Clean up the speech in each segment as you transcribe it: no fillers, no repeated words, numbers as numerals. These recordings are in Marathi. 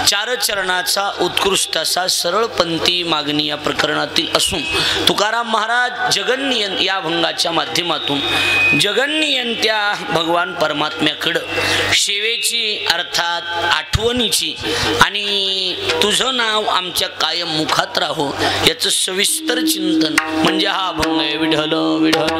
चार चरणाचा उत्कृष्ट असा सरळपंथी मागणी या प्रकरणातील असून तुकाराम महाराज जगन्नियन या भंगाच्या माध्यमातून जगन्नियंत्या भगवान परमात्म्याकडं सेवेची अर्थात आठवणीची आणि तुझं नाव आमच्या कायम मुखात राहो याचं सविस्तर चिंतन म्हणजे हा अभंग आहे. विठ्ठल विठ्ठल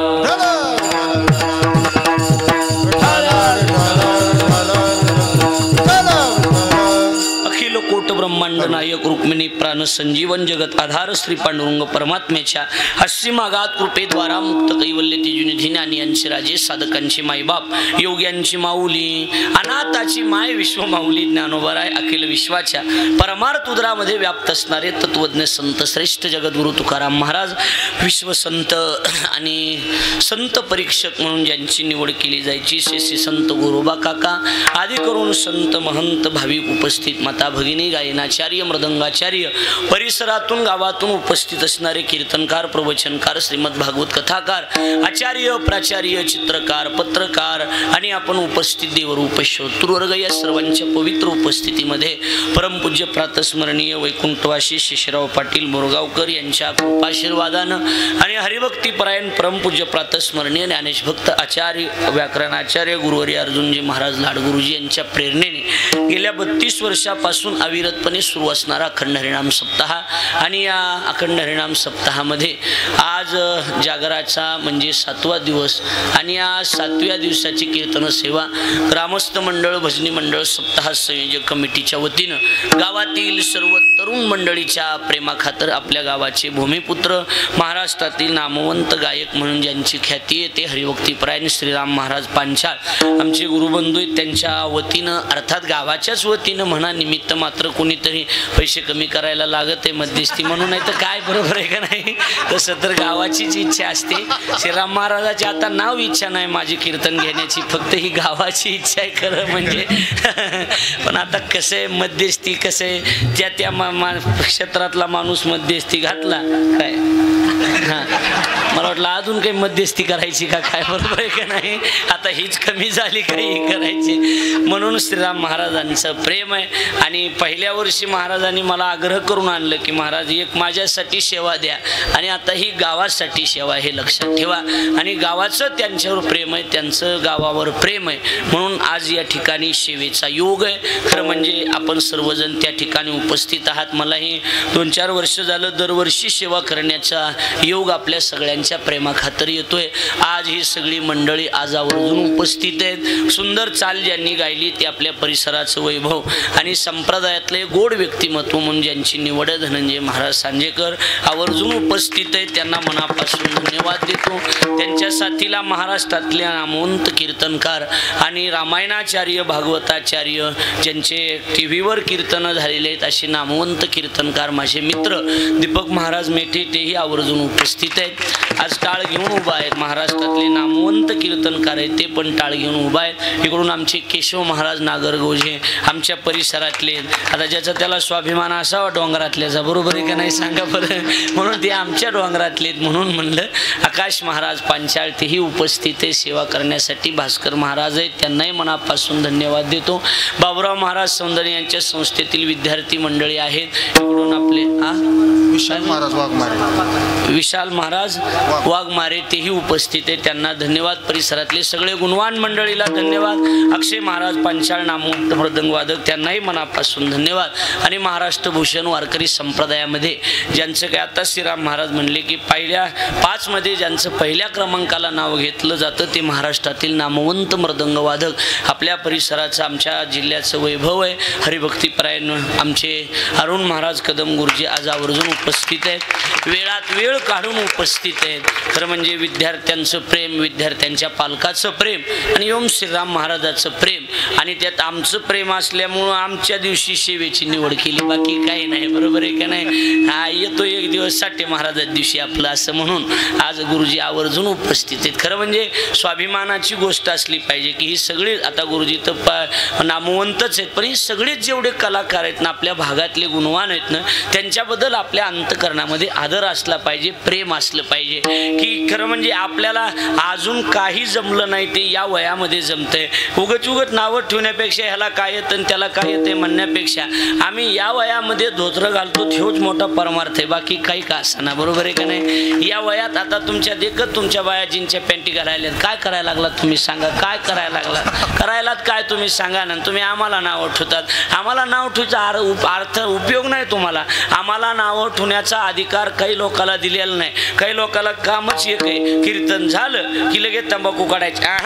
अखिल कोट ब्रह्मांड नायक रुक्मिणी प्राण संजीवन जगत आधार श्री पांडुरंग परमात्म्याच्या हस्तिमागात कृपेद्वारा मुक्त कैवल्य तेजनिधी ज्ञानी यांचे राजे साधकांची मायबाप योग्यांची माऊली अनाथाची माय विश्व माऊली ज्ञानोबराय अखिल विश्वाच्या परमार्थ उदरामध्ये व्याप्त असणारे तत्वज्ञ संत श्रेष्ठ जगद्गुरु तुकाराम महाराज विश्वसंत आणि संत परीक्षक म्हणून ज्यांची निवड केली जायची श्री संत गोरोबा काका आदी करून संत महंत भाविक उपस्थित माता भगिनी गायनाचार्य मृदंगाचार्य परिसरातून गावातून उपस्थित असणारे कीर्तनकार प्रवचनकार श्रीमद भागवत कथाकार आचार्य प्राचार्य चित्रकार पत्रकार आणि आपण उपस्थित देवरूप श्रोतृवर्ग या सर्वांच्या पवित्र उपस्थितीमध्ये परमपूज्य प्रातस्मरणीय वैकुंठवासी शिशराव पाटील बोरगावकर यांच्या कृपाशीर्वादानं आणि हरिभक्तीपरायण परमपूज्य प्रातस्मरणीय ज्ञानेशभक्त आचार्य व्याकरणाचार्य गुरुवर्य अर्जुनजी महाराज लाडगुरुजी यांच्या प्रेरणेने गेल्या 32 वर्षापासून अविरतपणे सुरू असणारा अखंड हरिनाम सप्ताह आणि या अखंड हरिनाम सप्ताहामध्ये आज जागराचा म्हणजे 7वा दिवस आणि या 7व्या दिवसाची कीर्तन सेवा ग्रामस्थ मंडळ भजनी मंडळ सप्ताह संयोजक कमिटीच्या वतीनं गावातील सर्व तरुण मंडळीच्या प्रेमाखातर आपल्या गावाचे भूमिपुत्र महाराष्ट्रातील नामवंत गायक म्हणून ज्यांची ख्याती आहे ते हरिभक्तीपरायण श्रीराम महाराज पांचाळ आमचे गुरुबंधू आहेत त्यांच्या वतीनं अर्थात गावाच्याच वतीनं म्हणा निमित्त मात्र कोणीतरी पैसे कमी करायला लागत आहे मध्यस्थी म्हणून नाही तर काय बरोबर आहे का नाही. तसं तर गावाचीच इच्छा असते. श्रीराम महाराजाची आता नाव इच्छा नाही माझी कीर्तन घेण्याची फक्त ही गावाची इच्छा आहे खरं म्हणजे. पण आता कसं आहे मध्यस्थी कसं आहे त्या क्षेत्रातला माणूस मध्यस्थी घातला काय हां मला वाटलं अजून काही मध्यस्थी करायची का काय बरोबर आहे का नाही. आता हीच कमी झाली काही करायची म्हणून श्रीराम महाराजांचं प्रेम आहे. आणि पहिल्या वर्षी महाराजांनी मला आग्रह करून आणलं की महाराज एक माझ्यासाठी सेवा द्या आणि आता ही गावासाठी सेवा हे लक्षात ठेवा आणि गावाचं त्यांच्यावर प्रेम आहे त्यांचं गावावर प्रेम आहे म्हणून आज या ठिकाणी सेवेचा योग आहे. खरं म्हणजे आपण सर्वजण त्या ठिकाणी उपस्थित आहात. मलाही 2-4 वर्ष झालं दरवर्षी सेवा करण्याचा योग आपल्या सगळ्यांच्या प्रेमाखातर येतोय. आज ही सगळी मंडळी आज आवर्जून उपस्थित आहेत. सुंदर चाल ज्यांनी गायली ते आपल्या परिसराचं वैभव आणि संप्रदायातले गोड व्यक्तिमत्व म्हणून ज्यांची निवड धनंजय महाराज सांजेकर आवर्जून उपस्थित आहेत त्यांना मनापासून धन्यवाद देतो. त्यांच्या साथीला महाराष्ट्रातले नामवंत कीर्तनकार आणि रामायणाचार्य भागवताचार्य ज्यांचे टीव्हीवर कीर्तन झालेले आहेत असे नामवंत कीर्तनकार माझे मित्र दीपक महाराज मेटे तेही आवर्जून उपस्थित आहेत. आज टाळ घेऊन उभा आहेत. महाराष्ट्रातले नामवंत कीर्तनकार आहेत ते पण टाळ घेऊन उभा आहेत. इकडून आमचे केशव महाराज नागरगोजे आमच्या परिसरातले आता ज्याचा त्याला स्वाभिमान असावा डोंगरातल्याचा बरोबर आहे का नाही सांगा बरं म्हणून ते आमच्या डोंगरातले म्हणून म्हणलं. आकाश महाराज पांचाळ तेही उपस्थित आहे सेवा करण्यासाठी. भास्कर महाराज आहेत त्यांनाही मनापासून धन्यवाद देतो. बाबुराव महाराज सौंदर्य यांच्या संस्थेतील विद्यार्थी मंडळी आहेत. इकडून आपले विशाल महाराज वाघमारे तेही उपस्थित आहे त्यांना धन्यवाद. परिसरातले सगळे गुणवान मंडळीला धन्यवाद. अक्षय महाराज पांचाळ नामवंत मृदंगवादक त्यांनाही मनापासून धन्यवाद. आणि महाराष्ट्र भूषण वारकरी संप्रदायामध्ये ज्यांचं काय आता श्रीराम महाराज म्हणले की पहिल्या 5 मध्ये ज्यांचं पहिल्या क्रमांकाला नाव घेतलं जातं ते महाराष्ट्रातील नामवंत मृदंगवादक आपल्या परिसराचं आमच्या जिल्ह्याचं वैभव आहे. हरिभक्तीपरायण आमचे अरुण महाराज कदम गुरुजी आज आवर्जून उपस्थित आहेत. वेळात वेळ काढून उपस्थित आहेत. खरं म्हणजे विद्यार्थ्यांचं प्रेम विद्यार्थ्यांच्या पालकाचं प्रेम आणि ओम श्रीराम महाराजाचं प्रेम आणि त्यात आमचं प्रेम असल्यामुळं आमच्या दिवशी सेवेची निवड केली बाकी काही नाही बरोबर आहे का नाही. हा येतो एक दिवस साठे महाराजाच्या दिवशी आपलं असं म्हणून आज गुरुजी आवर्जून उपस्थित आहेत. खरं म्हणजे स्वाभिमानाची गोष्ट असली पाहिजे की ही सगळी आता गुरुजी तर नामवंतच आहेत पण ही सगळेच जेवढे कलाकार आहेत ना आपल्या भागातले गुणवान आहेत ना त्यांच्याबद्दल आपल्या अंतकरणामध्ये आदर असला पाहिजे प्रेम असलं पाहिजे की खरं म्हणजे आपल्याला अजून काही जमलं नाही ते या वयामध्ये जमतंय. उगच नावं ठेवण्यापेक्षा ह्याला काय येतं आणि त्याला काय येते म्हणण्यापेक्षा आम्ही या वयामध्ये धोतर घालतो हेच मोठा परमार्थ आहे, बाकी काही का असताना. बरोबर आहे का नाही? या वयात आता तुमच्या देखत तुमच्या बायाजींच्या पॅन्टी घालायला काय करायला लागलात तुम्ही सांगा? काय करायला लागलात? करायलात काय तुम्ही सांगा ना. तुम्ही आम्हाला नाव ठेवतात. आम्हाला नाव ठेवायचा अर्थ उपयोग नाही तुम्हाला. आम्हाला नाव ठेवण्याचा अधिकार काही लोकांना दिलेला नाही. काही लोकांना कामच एक आहे, कीर्तन झालं की लगेच तंबाखू काढायचे.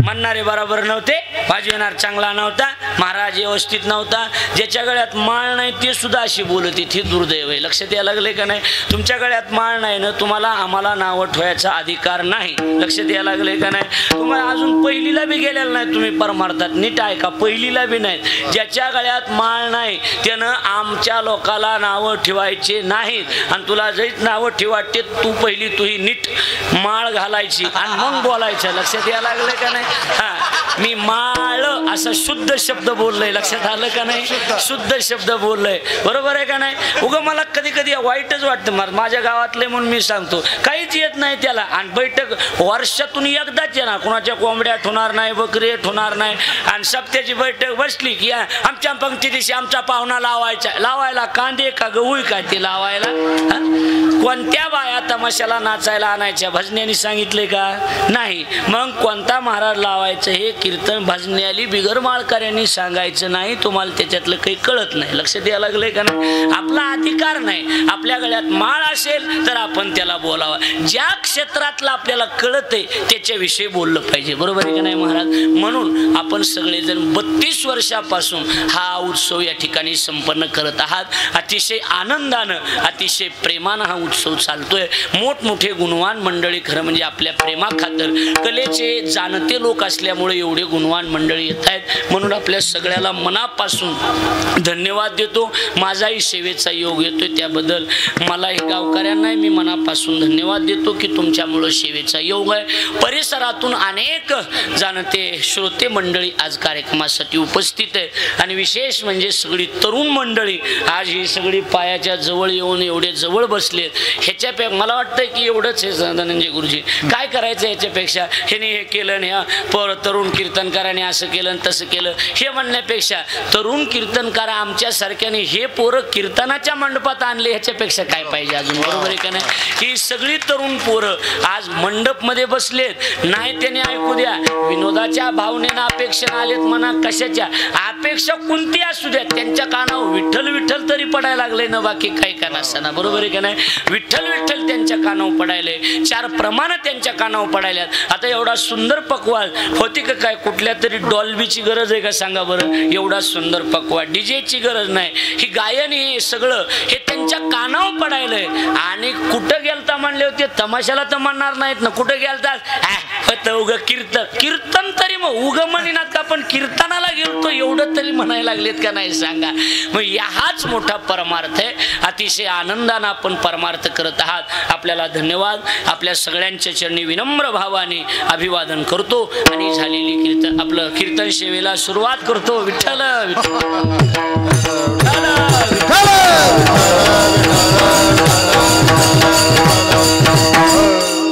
म्हणणारे बरोबर नव्हते, वाजविणार चांगला नव्हता, महाराज व्यवस्थित नव्हता, ज्याच्या गळ्यात माळ नाही ते सुद्धा अशी बोलत हे दुर्दैव आहे. लक्षात यायला लागले का नाही? तुमच्या गळ्यात माळ नाही ना, तुम्हाला आम्हाला नाव ठेवायचा अधिकार नाही. लक्षात यायला लागले का नाही? तुम्हाला अजून पहिलीला बी गेलेलं नाही तुम्ही परमार्थात. नीट ऐका, पहिलीला बी नाही. ज्याच्या गळ्यात माळ नाही त्यानं आमच्या लोकाला नावं ठेवायचे नाहीत. आणि तुला जरीच नावं ठेवाटे तू पहिली तुही नीट माळ घालायची आणि मग बोलायचं. लक्षात यायला लागलं का नाही? मी माळ असा शुद्ध शब्द बोललोय. लक्षात आलं का नाही? शुद्ध शब्द बोललोय. बरोबर आहे का नाही? उगा मला कधी कधी वाईटच वाटतं. माझ्या गावातले म्हणून मी सांगतो काहीच येत नाही त्याला. आणि बैठक वर्षातून एकदाच येणार. कोणाच्या कोंबड्या ठेवणार नाही, बकरी ठेवणार नाही. आणि सप्त्याची बैठक बसली की आमच्या पंक्ती दिवशी आमचा पाहुणा लावायला कांदे का गहू काय ते लावायला. कोणत्या बाया तमाशाला नाचायला आणायच्या भजन्यांनी सांगितले का? नाही. मग कोणता महाराज लावायचं हे कीर्तन भजन्याली बिगर माळकऱ्यांनी सांगायचं नाही. तुम्हाला त्याच्यातलं काही कळत नाही. लक्षात यायला लागलंय का नाही? आपला अधिकार नाही. आपल्या गळ्यात माळ असेल तर आपण त्याला बोलावं. ज्या क्षेत्रातलं आपल्याला कळत आहे त्याच्याविषयी बोललं पाहिजे. बरोबर आहे का नाही महाराज? म्हणून आपण सगळेजण 32 वर्षापासून हा उत्सव या ठिकाणी संपन्न करत आहात. अतिशय आनंदानं अतिशय प्रेमानं हा उत्सव चालतोय. मोठमोठे गुणवान मंडळी, खरं म्हणजे आपल्या प्रेमाखातर कलेचे जाणते लोक असल्यामुळे एवढे गुणवान मंडळी येत आहेत. म्हणून आपल्या सगळ्याला मनापासून धन्यवाद देतो. माझाही सेवेचा योग येतोय त्याबद्दल मलाही गावकऱ्यांनाही मी मनापासून धन्यवाद देतो की तुमच्यामुळं सेवेचा योग आहे. परिसरातून अनेक जाणते श्रोते मंडळी आज कार्यक्रमासाठी उपस्थित आहे. आणि विशेष म्हणजे सगळी तरुण मंडळी आज ही सगळी पायाच्या जवळ येऊन एवढे जवळ बसलेत. ह्याच्यापेक्षा मला वाटतं की एवढंच आहे धनंजय गुरुजी, काय करायचं ह्याच्यापेक्षा. ह्याने हे केलं, ह्या तरुण कीर्तनकाराने असं केलं तसं केलं हे म्हणण्यापेक्षा तरुण कीर्तनकार आमच्यासारख्याने हे पोरं कीर्तनाच्या मंडपात आणले ह्याच्यापेक्षा काय पाहिजे अजून. बरोबर आहे का नाही? ही सगळी तरुण पोरं आज मंडपमध्ये बसलेत. नाही त्याने ऐकू द्या, विनोदाच्या भावनेनं अपेक्षेनं आलेत म्हणा, कशाच्या अपेक्षा कोणती असू द्या, त्यांच्या कानावर विठ्ठल विठ्ठल तरी पडायला लागले ना, बाकी काही का नसताना. बरोबर आहे का नाही? विठ्ठल विठ्ठल त्यांच्या कानावर पडायले, 4 प्रमाण त्यांच्या कानावर पडायल्यात. आता एवढा सुंदर पकवाद होती का काय? कुठल्या तरी डॉल्बीची गरज आहे का सांगा बरं? एवढा सुंदर पकवाद, डीजेची गरज नाही. ही गायन हे सगळं हे त्यांच्या कानावर पडायलंय. आणि कुठं गेलता म्हणले होते, तमाशाला तर म्हणणार नाहीत ना, कुठं गेलतात उग कीर्तन तरी मग उग म्हणिनात का, पण कीर्तनाला गेलतो एवढं तरी म्हणायला लागलेत का नाही सांगा? मग हाच मोठा परमार्थ आहे. अतिशय आनंदानं आपण परमार्थ करत आहात. आपल्याला धन्यवाद. आपल्या सगळ्यांच्या चरणी विनम्र भावाने अभिवादन करतो आणि झालेली आपलं कीर्तन सेवेला सुरुवात करतो. विठ्ठल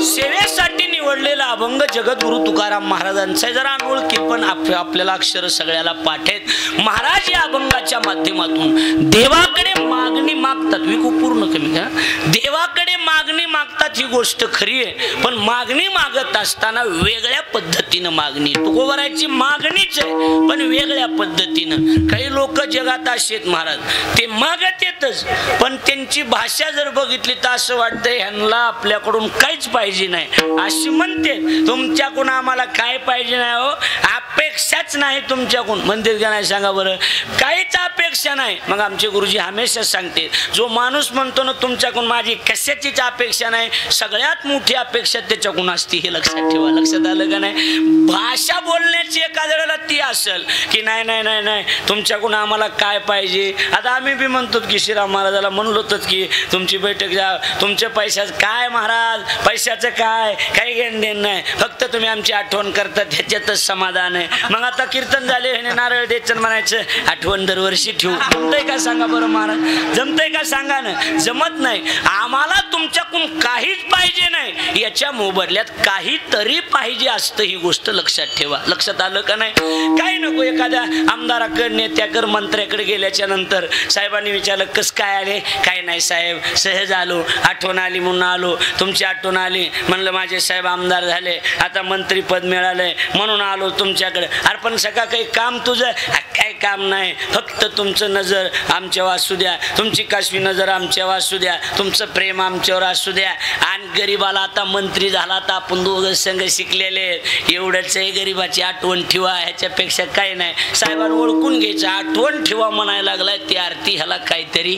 सेवेसाठी निवडलेला अभंग जगद्गुरु तुकाराम महाराजांचा जरा अनोळखी पण आपल्याला अक्षर सगळ्याला पाठ आहेत. महाराज या अभंगाच्या माध्यमातून देवाकडे मागणी मागतात. विकू पूर्ण कमी का? देवाकडे मागणी मागतात ही गोष्ट खरी आहे, पण मागणी मागत असताना वेगळ्या पद्धतीनं मागणी. तुकोबारायची मागणीच आहे पण वेगळ्या पद्धतीनं. काही लोक जगात असेत महाराज, ते मागत येतच पण त्यांची भाषा जर बघितली तर असं वाटतं ह्यांना आपल्याकडून काहीच पाहिजे नाही. अशी म्हणते तुमच्याकडून आम्हाला काय पाहिजे नाही हो, अपेक्षाच नाही तुमच्याकडून. म्हणते का नाही सांगा बरं? काहीच अपेक्षा नाही. मग आमचे गुरुजी हमेशा सांगते, जो माणूस म्हणतो ना तुमच्याकडून माझी कशाचीच अपेक्षा नाही, सगळ्यात मोठी अपेक्षा त्याच्याकडून असते. हे लक्षात ठेवा. लक्षात आलं का नाही? भाषा बोलण्याची एखाद्या वेळेला ती असेल की नाही नाही नाही नाही तुमच्याकडून आम्हाला काय पाहिजे. आता आम्ही बी म्हणतो की श्रीराम महाराजाला म्हणलो होतं की तुमची बैठक जा, तुमच्या पैशाचं काय महाराज, पैशाचं काय काही घेणं देणं नाही, फक्त तुम्ही आमची आठवण करता ह्याच्यातच समाधान आहे. मग आता कीर्तन झाले हे नारळ द्यायचं म्हणायचं आठवण दरवर्षी ठेवू. जमतंय का सांगा बरं महाराज? जमतंय का सांगा ना? जमत नाही. आम्हाला तुमच्याकडून काहीच पाहिजे नाही, याच्या मोबदल्यात काहीतरी पाहिजे असतं. ही गोष्ट लक्षात ठेवा. लक्षात आलं का नाही? काही नको. एखाद्या आमदाराकडे नेत्याकडे मंत्र्याकडे गेल्याच्या नंतर साहेबांनी विचारलं कस काय आले? काय नाही साहेब, सहज आलो, आठवण आली म्हणून आलो. तुमची आठवण आली म्हणलं माझे साहेब आमदार झाले, आता मंत्रीपद मिळालंय म्हणून आलो तुमच्याकडे. अरे पण सका काही काम तुझं? काय काम नाही, फक्त तुमचं नजर आमच्यावर असू द्या, तुमची काशवी नजर आमच्यावर असू द्या, तुमचं प्रेम आमच्यावर असू द्या. आणि गरीबाला आता मंत्री झाला तर आपण दोघं संघ शिकलेले, एवढंच आहे. गरीबाची आठवण ठेवा, ह्याच्यापेक्षा काही नाही. साहेबांना ओळखून घ्यायचं, आठवण ठेवा म्हणायला लागलाय ती आरती, ह्याला काहीतरी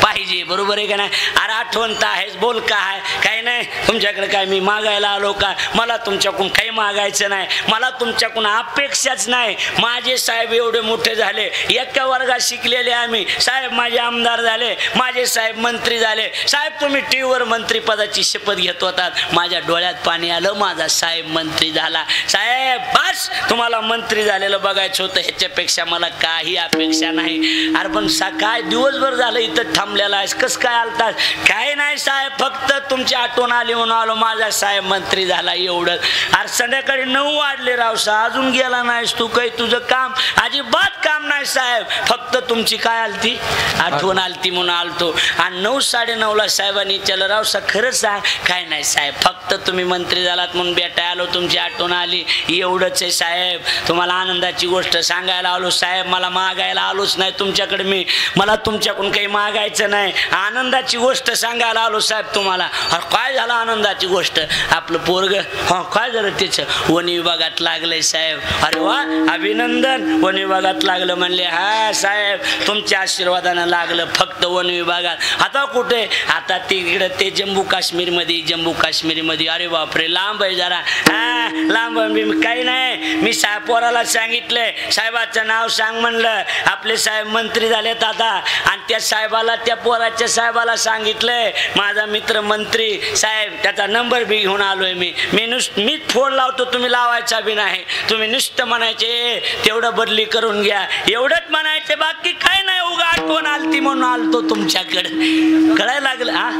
पाहिजे. बरोबर आहे का नाही? अरे आठवण तर आहेच, बोल काय? काही नाही. तुमच्याकडे काय मी मागायला आलो का? मला तुमच्याकडून काही मागायचं नाही, मला तुमच्याकडून अपेक्षाच नाही. माझे साहेब एवढे मोठे झाले, एका वर्गात शिकलेले आम्ही. साहेब माझे आमदार झाले, माझे साहेब मंत्री झाले. साहेब तुम्ही टीव्हीवर मंत्रीपदाची शपथ घेत होतात, माझ्या डोळ्यात पाणी आलं, माझा साहेब मंत्री झाला. साहेब बस तुम्हाला मंत्री झालेलं बघायचं होतं, ह्याच्यापेक्षा मला काही अपेक्षा नाही. अरे पण काय दिवसभर झालं इथं थांबलेला आहेस, कस काय आलता? काय नाही साहेब, फक्त तुमची आठवण आली म्हणून आलो, माझा साहेब मंत्री झाला एवढं. अरे संध्याकाळी 9 वाजले रावसा, अजून गेला नाहीस तू. काही तुझं काम अजिबात काम नाही साहेब, फक्त तुमची काय आलती? आठवण आलती म्हणून आलतो. आणि 9 साडेनऊला साहेबांनी विचारलं रावसा खरंच सांग? काय नाही साहेब, फक्त तुम्ही मंत्री झालात म्हणून भेटायला आलो, तुमची आठवण आली एवढंच आहे साहेब. तुम्हाला आनंदाची गोष्ट सांगायला आलो साहेब, मला मागायला आलोच नाही तुमच्याकडे मी, मला तुमच्याकडून काही मागायचं नाही, आनंदाची गोष्ट सांगायला आलो साहेब तुम्हाला. अरे काय झालं आनंदाची गोष्ट? आपलं पोरग काय झालं त्याचं? वन विभागात लागलंय साहेब. अरे वा, अभिनंदन, वन विभागात लागलं म्हणले. हा साहेब तुमच्या आशीर्वादानं लागलं, फक्त वन विभागात. आता कुठे? आता तिकडे ते जम्मू काश्मीर मध्ये. अरे बापरे, लांब आहे जरा. हा लांब. मी काही नाही, मी साहेब पोराला सांगितलंय, साहेबाचं नाव सांग म्हणलं, आपले साहेब मंत्री झालेत आता. आणि त्या साहेबाला, त्या पोराच्या साहेबाला सांगितलंय माझा मित्र मंत्री साहेब, त्याचा नंबर बी घेऊन आलोय मी फोन लावतो, तुम्ही लावायचा बी नाही. तुम्ही नुसतं म्हणायचे तेवढं बदली करून घ्या, एवढंच म्हणायचे, बाकी काय नाही. उगा आठवण आलती म्हणून आलतो तुमच्याकडे. कळायला लागलं? हा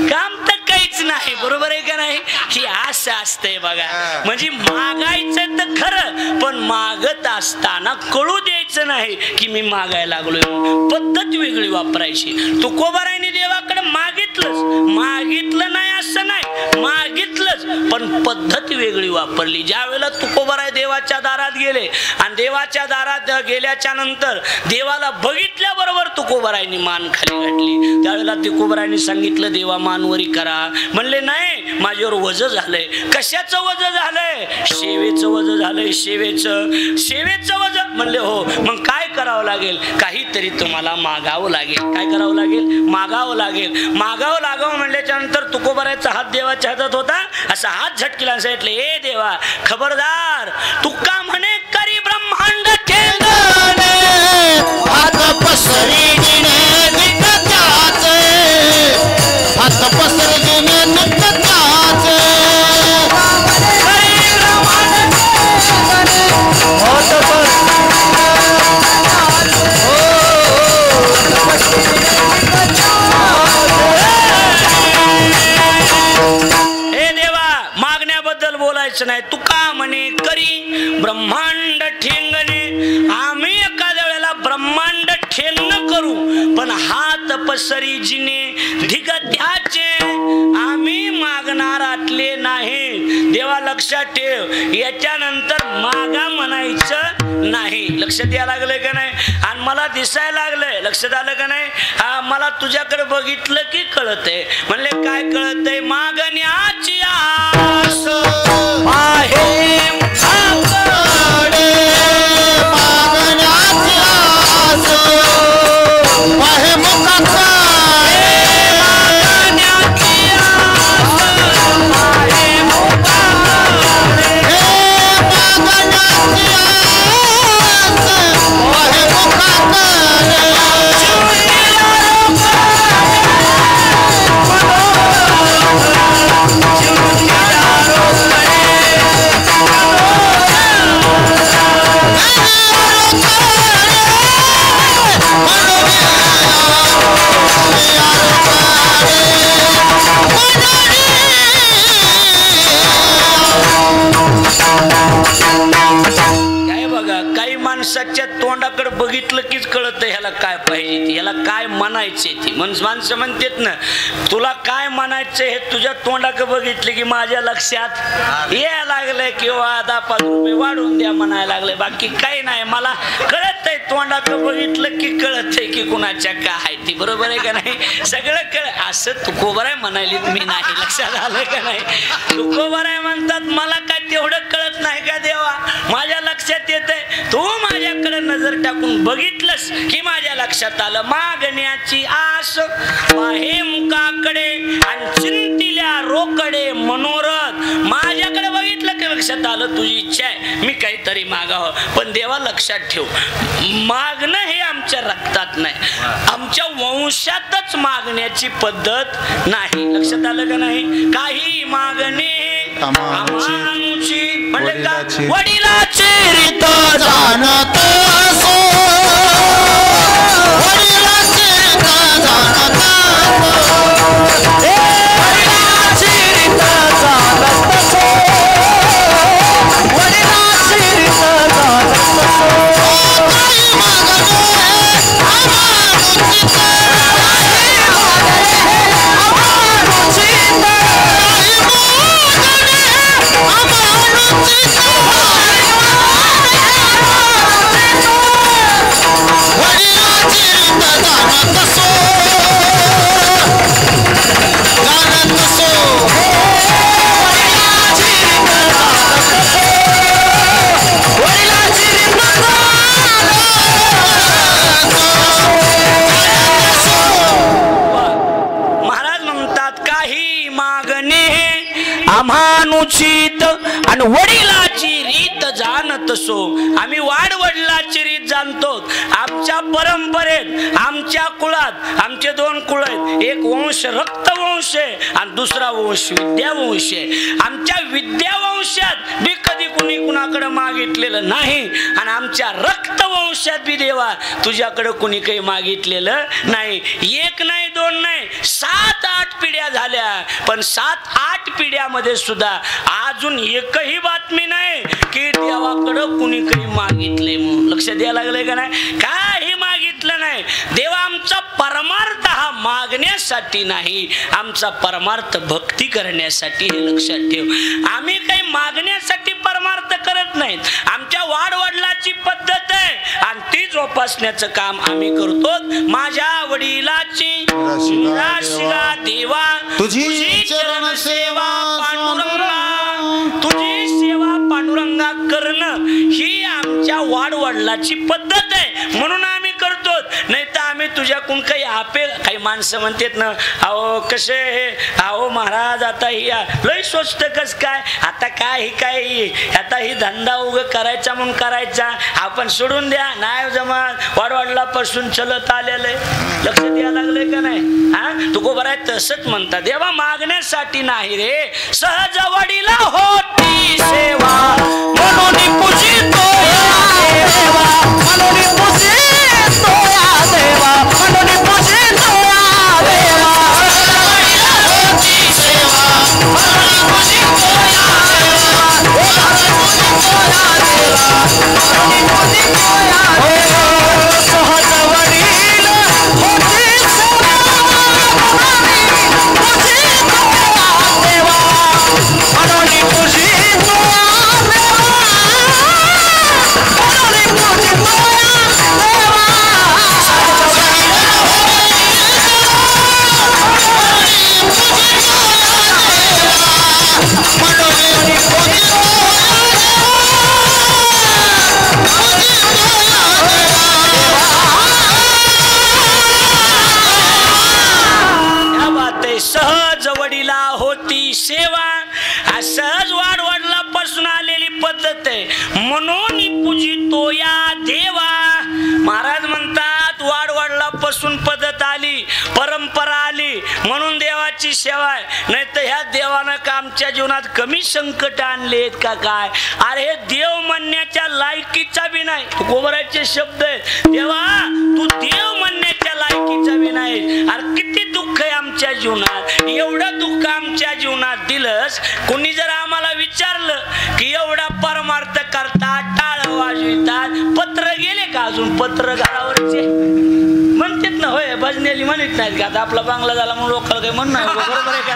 काम तर काहीच नाही. बरोबर आहे का नाही? ही असं असतंय बघा. म्हणजे मागायचं तर खरं, पण मागत असताना कळू द्यायचं नाही की मी मागायला लागलोय. पद्धत वेगळी वापरायची. तुकोबारायने देवाकडे मागितलं नाही असं नाही, मागितलंच, पण पद्धत वेगळी वापरली. ज्या वेळेला तुकोबाराय देवाच्या दारात गेले आणि देवाच्या दारात गेल्याच्या नंतर देवाला बघितल्याबरोबर तुकोबारायनी मान खाली घातली. त्यावेळेला तुकोबारायनी सांगितलं देवा मानवरी करा. म्हणले नाही, माझ्यावर वज झालंय. कशाचं वज झालंय? सेवेचं वज झालंय. सेवेचं वज. म्हणले हो, मग काय करावं लागेल? काहीतरी तुम्हाला मागावं लागेल. काय करावं लागेल? मागावं लागेल. मागावं लागावं म्हणल्याच्या नंतर तुकोबारायचा हात देवाच्या हातात होता, असा हात झटकीला सांगितले, ए देवा खबरदार, तुका म्हणे करी ब्रह्मांड ठेंगणे, हात पसरीने निघत्याचे, हात पसरीने निघत्याचे, करी ब्रह्मांड नाही. तुका म्हणे करी ब्रह्मांड ठेंगणे. आम्ही एखाद्या वेळेला ब्रह्मांड ठेंगण करू, पण हात पसरी जिने धिगत्याचे आम्ही मागणारातले नाही. देवा लक्षात ठेव, याच्यानंतर मागा म्हणायचं नाही. लक्षात यायला लागलं का नाही? आणि मला दिसायला लागलंय. लक्षात आलं का नाही? हा, मला तुझ्याकडे बघितलं की कळतंय. म्हणले काय कळतंय? मागण्याची आस आहे मागण्याची आस आहे मुखात. Yeah. पाहिजे ती, याला काय म्हणायचे ती. माणसं म्हणतात ना, तुला काय म्हणायचं हे तुझ्या तोंडाकडे बघितले की माझ्या लक्षात यायला लागलंय, किंवा 10-5 रुपये वाढवून द्या म्हणायला लागले. बाकी काही नाही, मला कळत आहे, तोंडाकडे बघितलं की कळत आहे की कुणाच्या काय आहे ती. बरोबर आहे का नाही? सगळं असं तुकोबर आहे म्हणाली मी नाही, लक्षात आलं का नाही? तुकोबर आहे म्हणतात, मला काय तेवढं कळत नाही का देवा? माझ्या लक्षात येतंय, तू माझ्याकडे नजर टाकून बघितलंस की माझ्या लक्षात आलं. मागण्याची आस आहे मुखाकडे आणि चिंतिल्या रोकडे मनोरथ. माझ्याकडे बघितलं की लक्षात आलं तुझी इच्छा आहे मी काहीतरी मागावं. पण देवा लक्षात ठेव, मागणं हे आमच्या रक्तात नाही, आमच्या वंशातच मागण्याची पद्धत नाही. लक्षात आलं का नाही? काही मागणे अमानुषी म्हणजे का? वडिलाचे रीत जाणत असो, वडिलाचे रीत जाणत असो, वडिलाचे रीत जाणत असो, वडिलाचे रीत जाणत असो. काही मागणे अमानुषित, अमानुषित आणि वडिलाची रीत जाणत असो. आम्ही वडिलाची रीत जाणतो. आमच्या परंपरेत, आमच्या कुळात आमचे 2 कुळ आहेत. एक वंश रक्तवंश आहे आणि दुसरा वंश विद्यावंश आहे. आमच्या विद्यावंशात बी कधी कुणी कुणाकडे मागितलेलं नाही आणि आमच्या रक्तवंशात बी देवा तुझ्याकडे कुणी काही मागितलेलं नाही. 1 नाही 2 नाही 7-8 पिढ्या झाल्या, पण 7-8 पिढ्यामध्ये सुद्धा अजून एकही बातमी नाही की देवाकडं कुणी काही मागितले म्हणून. लक्ष द्यायला लागलंय का नाही? काही मागितलं नाही. देवा आमचा परमार्थ हा मागण्यासाठी नाही, आमचा परमार्थ भक्ती करण्यासाठी. हे लक्षात ठेव. आम्ही काही मागण्यासाठी परमार्थ करत नाहीत. आमच्या वाडवडिलाची पद्धत आहे आणि ती जोपासण्याचं काम आम्ही करतो. माझ्या वडिलाची निराशिगा देवा तुझी चरण सेवा पांडुरंगा, तुझी सेवा पांडुरंगा करणं ही आमच्या वाडवडिलाची पद्धत आहे म्हणून आम्ही करतो. नाही तर आम्ही तुझ्याकडून काही माणसं म्हणतात ना, अहो कसे हे, अहो महाराज आता ही लय स्वस्त कस काय, आता काय आता ही धंदा उग करायचा म्हणून करायचा, आपण सोडून द्या. नाही जमात, वाडवडिलापासून चलत आलेलं आहे. लक्ष द्यायला लागलंय का नाही? हा तू बरं आहे तसंच म्हणता. देवा मागण्यासाठी नाही रे, सहज वडिला होती सेवा म्हणून पूजितो देवा, म्हणून पूजितो देवा, म्हणून पूजितो देवा. वडिला होती सेवा म्हणून पूजितो देवा, म्हणून पूजितो देवा, म्हणून पूजितो देवा. सहज वडील होती सेवा म्हणून पूजितो देवा, म्हणून पूजितो सहज वडिला होती सेवा. सहज वाडवडिलापासून आलेली पद्धत आहे म्हणून पूजितो या देवा. महाराज म्हणतात वाडवडिलापासून पद्धत आली, परंपरा आली म्हणून देवाची सेवा आहे. नाही तर ह्या देवानं का आमच्या जीवनात कमी संकट आणलेत का काय? अरे हे देव म्हणण्याच्या लायकीचा बी नाही. गोबराचे शब्द आहेत, देवा तू देव म्हणण्याच्या लायकीचा बी नाही. अरे किती दुःख आहे आमच्या जीवनात, एवढं दुःख आमच्या जीवनात दिलंस. कोणी जर आम्हाला विचारलं की एवढा परमार्थ करतात, टाळ वाजवितात, पत्र गेले का अजून? पत्र घरावरचे म्हणते भजनेली म्हणत नाहीत का आता आपला बांगला झाला म्हणून लोकांना काही म्हणणं आहे बरोबर आहे का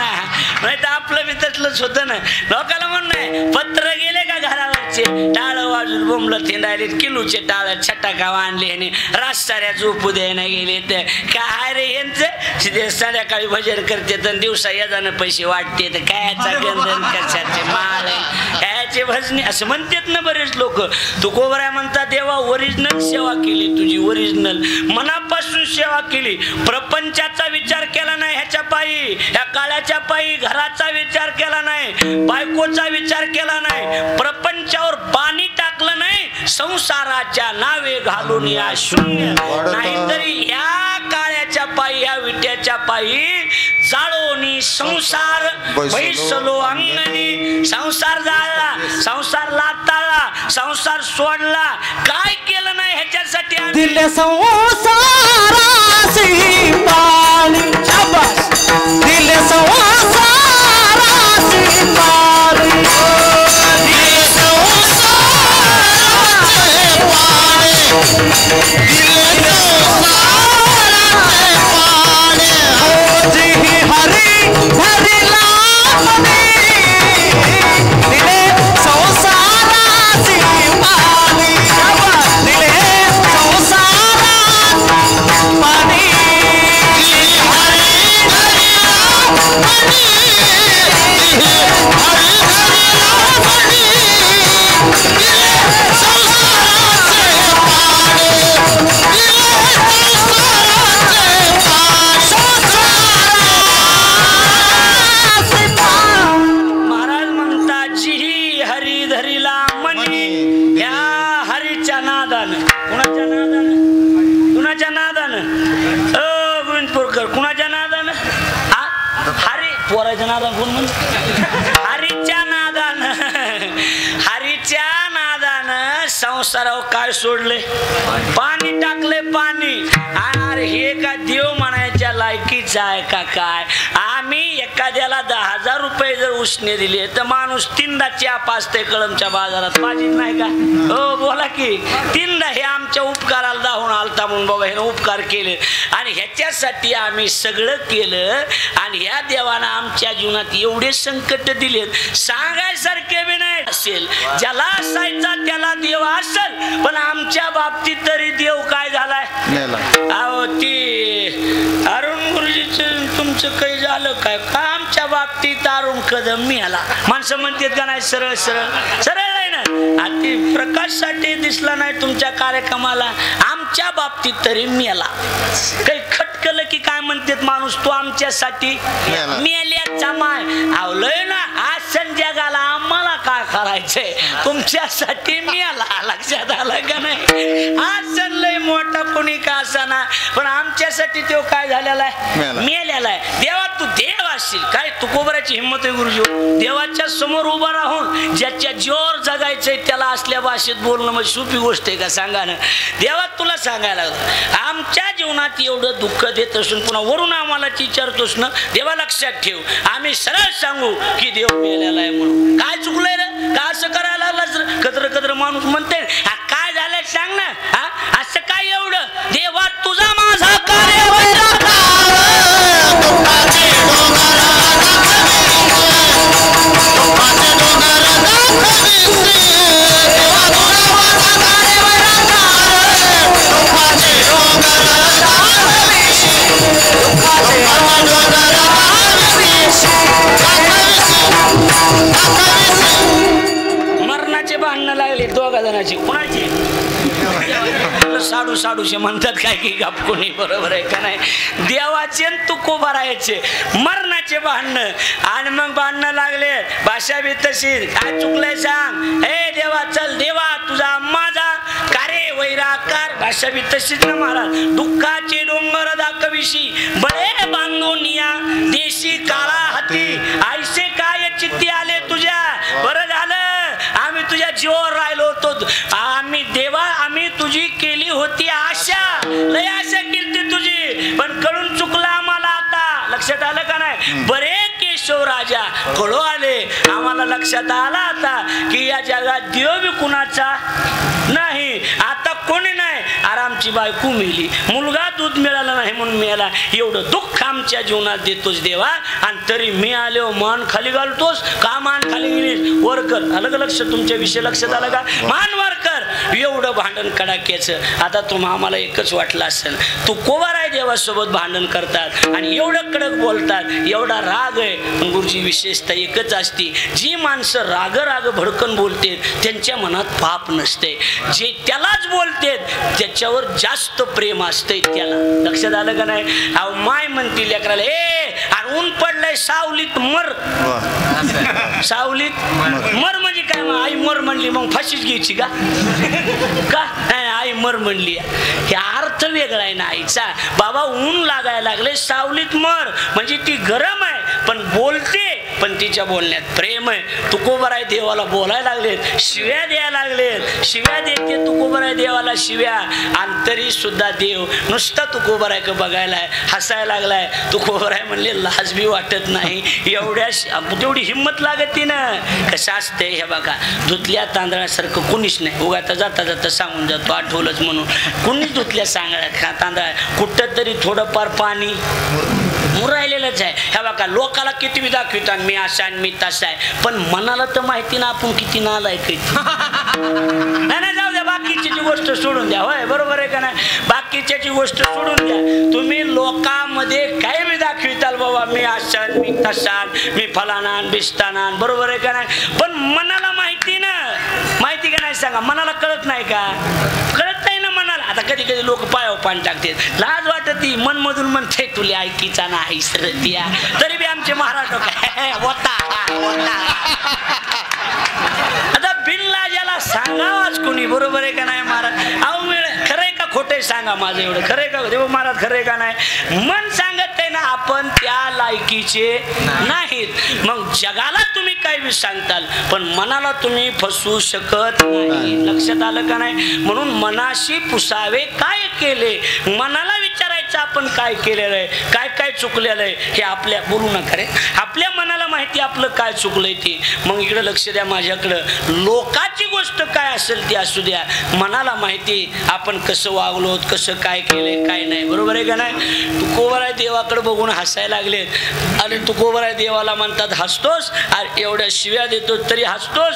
नाही तर आपलं बी तसलंच होतं ना लोकांना म्हणणं आहे पत्र गेले का घरावरचे टाळ वाजून बोंबलं थिंडायले किलोचे टाळ छटाका आणले आणि रास्ताऱ्या झोपू द्यायला गेले तर काय रे यांचं संध्याकाळी भजन करते तर दिवसा यजानं पैसे वाटते तर कायचा गंधन कशाचे माळ कायचे भजने असं म्हणतात ना बरेच लोक तू कोबरा म्हणता देवा ओरिजिनल सेवा केली तुझी ओरिजिनल मनापासून सेवा केली प्रपंचाचा विचार केला नाही ह्याच्या पायी ह्या काळाच्या पायी घराचा विचार केला नाही बायकोचा विचार केला नाही प्रपंचावर पाणी टाकलं नाही संसाराच्या नावे घालून या शून्य नाहीतरी या काळ्याच्या पायी या विट्याच्या पायी जाळोनी संसार बैसलो अंगणी संसार जाळला संसार लाताळला संसार सोडला काय केलं नाही ह्याच्यासाठी दिले संसारासी पाणी शाबास दिले संसारासी पाणी दिले संसारासी पाणी दिले संसारासी पाणी जी हरी हरी लामणी दिले संसारासी पाणी शाबास दिले पाणी हरी हरी पाणी हरी हरी पाणी दिले संसाराचे पाणी दिले संसाराचे पाणी महाराज म्हणतात जी हरी धरीला मनी या हरीच्या नादानं कुणाच्या नादानं कुणाच्या नादानं गोविंदपूरकर कुणाच्या नादानं हरी पोराच्या नादानं कोण म्हणत हरीच्या नादानं हरीच्या नादानं संसारावर काय सोडले पाणी टाकले पाणी अरे हे का देव म्हणायच्या लायकीचा आहे का काय आम्ही एखाद्याला 10,000 रुपये जर उसने दिले तर माणूस 3दा चहा पाचते कळमच्या बाजारात पाहिजे नाही का हो बोला की 3दा हे आमच्या उपकाराला दाहून आलता म्हणून बाबा हे उपकार केले आणि ह्याच्यासाठी आम्ही सगळं केलं आणि ह्या देवानं आमच्या जीवनात एवढे संकट दिलेत सांगायसारखे बी नाही असेल ज्याला असायचा त्याला देव असेल पण आमच्या बाबतीत तरी देव काय झालाय अहो ती अरुण गुरुजीचं तुमचं काही झालं काय का आमच्या बाबतीत अरुण कदम मिळाला माणसं म्हणतात का नाही सरळ सरळ सरळ आहे ना अति प्रकाशसाठी दिसला नाही तुमच्या कार्यक्रमाला आमच्या बाबतीत तरी मिळाला काही खटकलं की काय म्हणतात माणूस तो आमच्यासाठी मेल्याचा माय आवलय ना आज जगाला आम्हाला काय करायचंय तुमच्यासाठी मिळाला लक्षात आलं का नाही आज लय मोठा कोणी का असाना पण आमच्यासाठी तो काय झालेला आहे मेलेला आहे देवा तू देव असशील काय तू कोबराची हिंमत आहे गुरुजी देवाच्या समोर उभा राहून ज्याच्या जोर जगायचंय त्याला असल्या भाषेत बोलणं म्हणजे सोपी गोष्ट आहे का सांगा ना देवा तुला सांगायला लागलं आमच्या जीवनात एवढं दुःख देत असून पुन्हा वरून आम्हाला विचारतोस ना देवा लक्षात ठेव आम्ही सरळ सांगू की देव मेलेला आहे म्हणून काय चुकलंय रे का असं करायला लागलं कदर कदर माणूस म्हणते काय झालंय सांग ना असं काय एवढं देवा तुझा माझा कार्य मरणाचे भांडणं लागले दोघा जणांची कुणाची साडू साडूशे म्हणतात काय की गप कोणी बरोबर आहे का नाही देवाचे तुकोबारायचे मरणाचे भांडणं आणि मग भांडणं लागले भाषा बी तशी काय चुकलंय सांग हे देवा चल देवा तुझा माझा कारे वैराकार भाषा बी तशीच ना महाराज दुःखाचे डोंगर दाखविशी बळे बांधून या देशी काळा हाती आईसे काय चित्ती आले तुझ्या बरं झालं आम्ही तुझ्या जीवावर राहिलो होतो आम्ही देवा आम्ही तुझी केली होती आशा लय आशा केली तुझी पण कळून चुकला आम्हाला आता लक्षात आलं का नाही बरे केशव राजा कळू आले आम्हाला लक्षात आला आता की या जगात देव बी कुणाचा नाही आता कोणी नाही, आरामची बायको मेली, मुलगा दूध मिळालं नाही म्हणून मिळाला, एवढं दुःख आमच्या जीवनात देतोस देवा, आणि तरी मी आलो मान खाली घालतोस का? मान खाली गेलीस वर कर. अलग लक्ष तुमच्या विषय लक्षात आलं का? मान वर कर. एवढं भांडण कडाक्याचं. आता तुम्हा आम्हाला एकच वाटलं असेल, तू कोवार आहे देवासोबत भांडण करतात आणि एवढं कडक बोलतात, एवढा राग आहे. पण गुरुजी विशेषतः एकच असती, जी माणसं राग राग भडकन बोलते त्यांच्या मनात पाप नसते, जे त्यालाच बोलते त्याच्यावर जास्त प्रेम असते त्याला. लक्षात आलं का नाही? अहो माय म्हणती लेकराला, अरे ऊन पडलंय सावलीत मर. सावलीत मर म्हणजे काय? आई मर म्हणली मग फाशीच घ्यायची का? का आई मर म्हणली, हे अर्थ वेगळा आहे ना आईचा. बाबा ऊन लागायला लागले, सावलीत मर म्हणजे ती गरम आहे पण बोलते, पण तिच्या बोलण्यात प्रेम आहे. तुकोबर आहे देवाला बोलायला लागलेत, शिव्या द्यायला लागलेत, शिव्या देते तुकोबर आहे देवाला शिव्या, आणि तरी सुद्धा देव नुसता तुकोबर आहे का बघायला हसायला लागलाय. तुकोबर आहे म्हणले लाज बी वाटत नाही, एवढ्या तेवढी हिंमत लागते ना. कसं असते हे बघा, धुतल्या तांदळासारखं कुणीच नाही. उगा जाता जाता सांगून जातो आठवलंच म्हणून, कुणीच धुतल्या सांगळ्या तांदळा कुठं तरी थोडंफार पाणी राहिलेलंच आहे. ह्या बघा लोकाला किती दाखवितात मी असा आणि मी तसा आहे, पण मनाला तर माहिती ना आपण किती नालायक नाही. जाऊ द्या, बाकीची गोष्ट सोडून द्या. होय बरोबर आहे का नाही? बाकीच्याची गोष्ट सोडून द्या. तुम्ही लोकांमध्ये काय बी दाखविताल बाबा मी असा मी तसा, मी फलाना बिस्ताना, बरोबर आहे का नाही? पण मनाला माहिती ना, माहिती का नाही सांगा? मनाला कळत नाही का? कळत नाही ना मनाला. आता कधी कधी लोक पायावर पाणी टाकते, लाज वाटत ती, मन मधून म्हणते तुला ऐकीचा नाही सरतिया, तरी बी आमचे महाराज होता. आता बिनलाजाला सांगावाच कोणी, बरोबर आहे का नाही महाराज? अहो खरंय का खोटे सांगा, माझं एवढं खरंय का देव महाराज, खरंय का नाही? मन सांगत आहे ना आपण त्या लायकीचे नाहीत. मग जगाला तुम्ही काय बी सांगताल, पण मनाला तुम्ही फसवू शकत नाही. लक्षात आलं का नाही? म्हणून मनाशी पुसावे काय केले, मनाला विचारायचं आपण काय केलेलं आहे, काय काय चुकलेलं आहे, हे आपल्या बोलू नका रे, आपल्या मनाला माहिती आपलं काय चुकलंय ते. मग इकडे लक्ष द्या माझ्याकडं, लोकाची गोष्ट काय असेल ती असू द्या, मनाला माहिती आपण कसं वागलो, कसं काय केलंय काय नाही, बरोबर आहे का नाही? तू कोवर आहे देवाकडे बघून हसायला लागलेत, आणि तू कोवर आहे देवाला म्हणतात हसतोस, एवढ्या शिव्या देतो तरी हसतोस,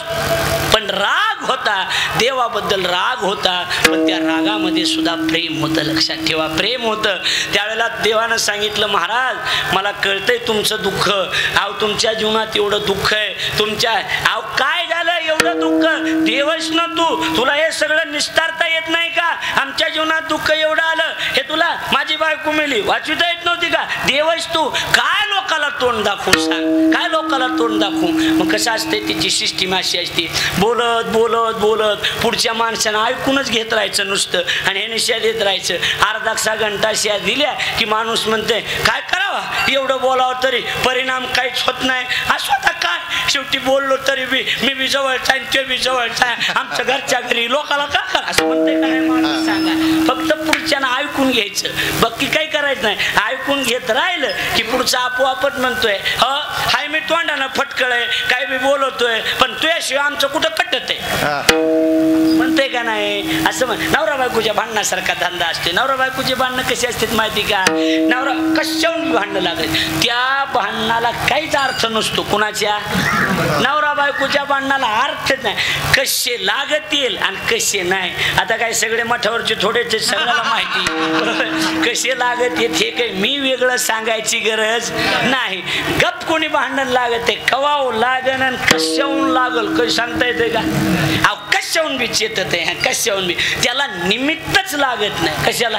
पण राग होता देवाबद्दल, राग होता, पण त्या रागामध्ये सुद्धा प्रेम होतं. लक्षात ठेवा, प्रेम होतं. त्यावेळेला देवानं सांगितलं महाराज मला कळतंय तुमचं दुःख, अहो तुमच्या जीवनात एवढं दुःख आहे, तुमच्या अहो काय झालं एवढं दुःख, देवच ना तुला हे सगळं निस्तारता येत नाही का? आमच्या जीवनात दुःख एवढं आलं, हे तुला माझी बायको मिळली वाचविता येत नव्हती का? देवच तू, काय लोकाला तोंड दाखवून सांग, काय लोकाला तोंड दाखवू? मग कसं असते तिची सिस्टीम अशी असते, बोलत बोलत बोलत पुढच्या माणसानं ऐकूनच घेत राहायचं नुसतं, आणि हे निश्चय देत राहायचं. अर्धा घंटा शिया दिल्या की माणूस म्हणते काय करावा, एवढं बोलावं तरी परिणाम काहीच होत नाही. असं आता काय, शेवटी बोललो तरी बी मी बी जवळचा आहे, ते बी जवळचा आहे, आमच्या घरच्या घरी लोकाला का करा असं म्हणते का नाही माणूस सांगा? फक्त पुढच्यानं ऐकून घ्यायचं, बाकी काही करायचं नाही. ऐकून घेत राहिलं की पुढचा आपोआपच म्हणतोय हाय मी तोंडानं फटकळय, काय बी बोलवतोय, पण तुझ्याशिवाय आमचं कुठं कटत आहे म्हणते का नाही? असं नवरा बायकोच्या भांडणासारखा धंदा असते. नवरा बायकोचे भांडणं कशी असतात माहिती का? नवरा कशाहून भांडणं लागले, त्या भांडणाला काहीच अर्थ नसतो. कुणाच्या? नवरा बायकोच्या भांडणाला अर्थच नाही, कसे लागतील आणि कसे नाही. आता काय सगळे मठावरचे थोडेसे सगळ्याला माहिती कसे लागत हे काही मी वेगळं सांगायची गरज नाही. गप कोणी भांडण लागत आहे, कवाव लागन आणि कशाहून लागल काही सांगता येते का? कशाहून बी चेतत आहे, कशाहून बी त्याला निमित्तच लागत नाही. कशाला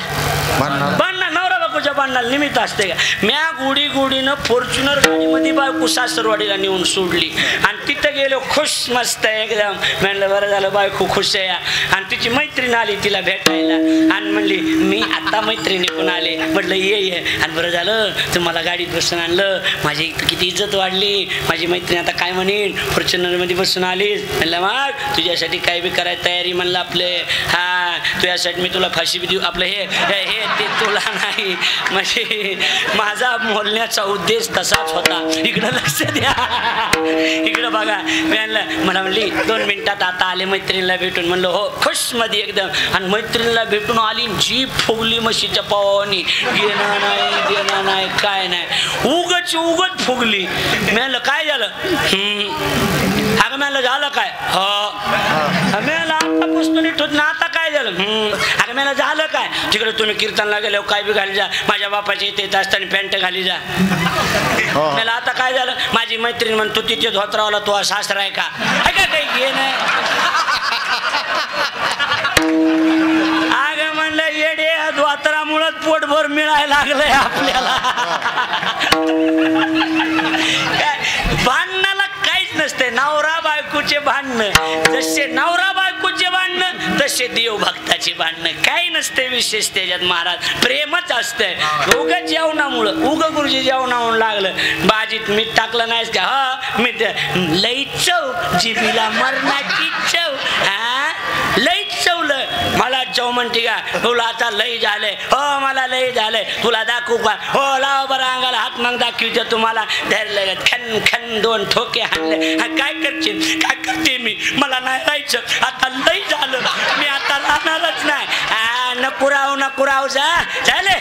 भांडणं? नवरा बायकोच्या भांडणाला निमित्त असते का? म्या गोडीनं फॉर्च्युनर गाडीमध्ये बायको सासरवाडीला नेऊन सोडली आणि तिथं गेलो खुश मस्त आहे एकदम. म्हणलं बरं झालं बायको खुश आहे. आणि तिची मैत्रीण आली तिला भेटायला आणि म्हणली मी आता मैत्रिणी पण आले. म्हटलं ये. आणि बरं झालं तुम्हाला गाडीत बसून आणलं, माझी इथं किती इज्जत वाढली. माझी मैत्रीण आता काय म्हणेन, फॉर्च्युनर मध्ये बसून आलीस. म्हणलं मग तुझ्यासाठी काय बी करायची तयारी म्हणलं आपले. हा तू यासाठी मी तुला फाशी बी देऊ आपलं हे ते तुला नाही. म्हणजे माझा बोलण्याचा उद्देश तसाच होता. इकडं लक्ष द्या, इकडं बघा. मला म्हणली 2 मिनिटात आता आले मैत्रिणीला भेटून. म्हणलं हो, खुश मध्ये एकदम. आणि मैत्रिणीला भेटून आली, जीभ फुगली म्हशीच्या पावानी. देणं नाही काय नाही, उगच फुगली. म्हणलं काय झालं? अगं म्हणलं झालं काय? हो. म्हणलं आता पुस्तक नीट ना, आता काय झालं? अगं म्हणलं झालं काय? तिकडे तुम्ही कीर्तनला गेले काय बी घाली जा, माझ्या बापाची इथे येत असताना पॅन्ट घाली जा. मला आता काय झालं? माझी मैत्रीण म्हण तू तिथे धोत्रावला तू सासरा आहे का? काही घे नाही. अगं म्हणलं येडे, धोत्रामुळं पोटभर मिळायला लागलंय आपल्याला. भांडणाला काहीच नसते. नवरा बायकोचे भांडणं जसे नवरा बायकोचे भांडणं तसे देव भक्ताचे भांडणं. काही नसते विशेष त्याच्यात महाराज. प्रेमच असतंय. उगं जेवणामुळं गुरुजी जेवणाहून लागलं, भाजीत मीठ टाकलं नाहीस का? हा मीठ लई चव, जिभीला मरणाची चव. हा लई चवलं. मला चव म्हणते का? तुला आता लई झालंय. हो मला लई झालंय. तुला दाखवू का? हो लाव बरं अंगाला हात. मग दाखवते तुम्हाला. धरलं खन खन 2 ठोके हाणले. काय करशील? काय करते मी? मला नाही राहायचं. आता लई झालं, मी आता राहणारच नाही. नको राहू जा. चाले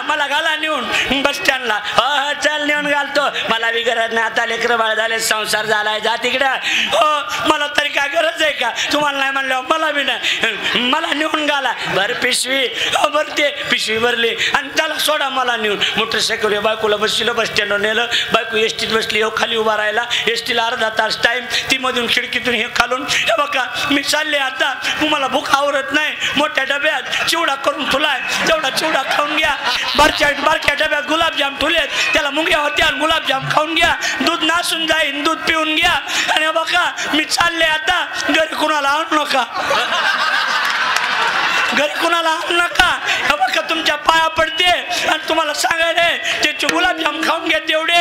मला घाला नेऊन बस स्टँडला. हो चल नेऊन घालतो. मला बी गरज नाही आता. लेकरं बाळ झाले, संसार झालाय. जा तिकडं. हो मला तरी काय गरज आहे का? तुम्हाला नाही म्हणलं मला बी नाही. मला नेऊन घाला. बरं पिशवी. बरं ते पिशवी भरली आणि त्याला सोडा मला नेऊन. मोटरसायकल बायकोला बसलं, बस स्टँडवर नेलं. बायको एसटीत बसली. हो खाली उभा राहिला. एसटीला अर्धा तास टाइम. ती मधून खिडकीतून हे खालून हे बघा मी चालले आता. तुम्हाला भूक आवरत नाही. मोठ्या डब्यात चिवडा करून ठुलाय, तेवढा चिवडा खाऊन घ्या. बारक्या डब्यात गुलाबजाम ठुलेत, त्याला मुंग्या होत्या. गुलाबजाम खाऊन घ्या. दूध नासून जाईन, दूध पिऊन घ्या. आणि बघा मी चालले आता. घरी कुणाला आणू नका. घरी कुणाला आणू नका. हे बघा तुमच्या पाया पडते आणि तुम्हाला सांगायला ते गुलाबजाम खाऊन घ्या. तेवढे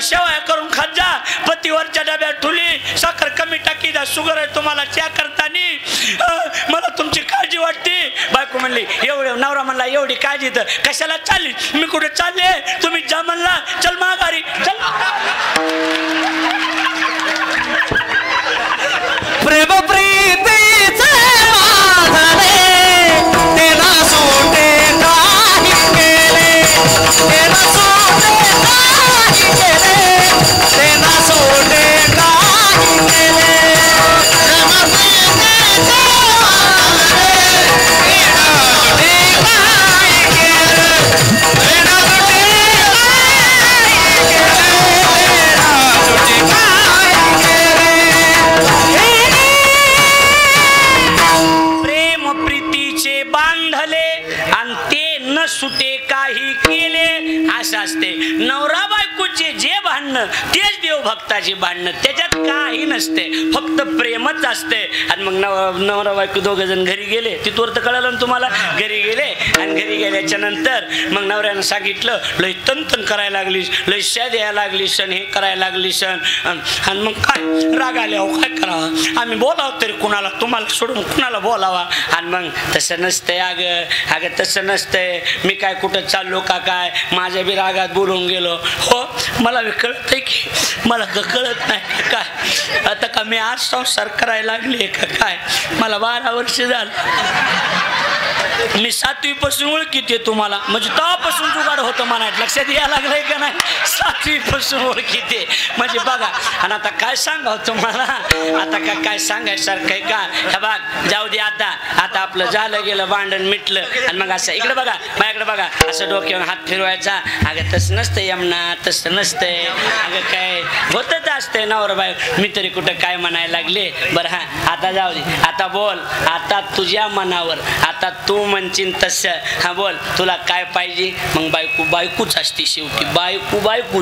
शेवया करून खात जा. पतीवरच्या डब्यात ठुली, साखर कमी टाकी जा. शुगर आहे तुम्हाला चहा करताना. मला तुमची काळजी वाटते. बायको म्हणली एवढे. नवरा म्हणला एवढी काळजी तर कशाला चालली? मी कुठे चालले? तुम्ही जा म्हणला. चल माघारी चल. प्रेम प्रीतीचे माझे तेरा सोटे काही केले. तेरा सोटे काही केले. तेरा सोटे काही केले. प्रेम प्रीतीचे माझे तेरा सोटे काही केले. तेरा सोटे काही केले. तेरा सोटे काही केले. प्रेम प्रीतीचे बांधले आणि ते न सुटे काही केले. असं असते नवरा बायकोचे जे भांडणं तेच देव भक्ताचे भांडणं. त्याच्यात काही नसते, फक्त प्रेमच असते. आणि मग नवरा बायको 2 जण घरी गेले. तिथवर तर कळलं ना तुम्हाला. घरी गेले आणि घरी गेल्याच्या नंतर मग नवऱ्यानं सांगितलं. लय तन करायला लागलीस, लय शा द्यायला लागलीस, हे करायला लागलीस. आणि मग काय राग आल्यावर काय करावं? आम्ही बोलावं तरी कुणाला? तुम्हाला सोडून कुणाला बोलावा? आणि मग तसं नसतंय. अगं तसं नसतंय. मी काय कुठं चाललो का काय? माझ्या बी रागात बोलून गेलो. हो मला बी कळतंय की मला तर कळत नाही काय. आता का मी आज संसार करायला लागले का काय? मला 12 वर्ष झालं. मी 7वी पासून ओळखीत आहे तुम्हाला. म्हणजे तेव्हापासून जुगाड होतं म्हणायचं. लक्षात यायला लागलंय का नाही? 7वी पासून ओळखीत आहे म्हणजे बघा. आणि आता काय सांगावं तुम्हाला? आता काय सांगायसारखं आहे का? हे बघ जाऊ दे. आता आपलं झालं गेलं, भांडण मिटलं. आणि मग असं इकडे बघा, माझ्याकडे बघा. असं डोक्यावर हात फिरवायचा. अगं तसं नसतंय यमुना, तसं नसतंय. अगं काय होतच असतंय नवरा बाय. मी तरी कुठं काय म्हणायला लागले. बरं हा आता जाऊ दे. आता बोल. आता तुझ्या मनावर. आता तू म्हणशील तसं. हा बोल तुला काय पाहिजे? मग बायको बायकोच असते शेवटी. बायको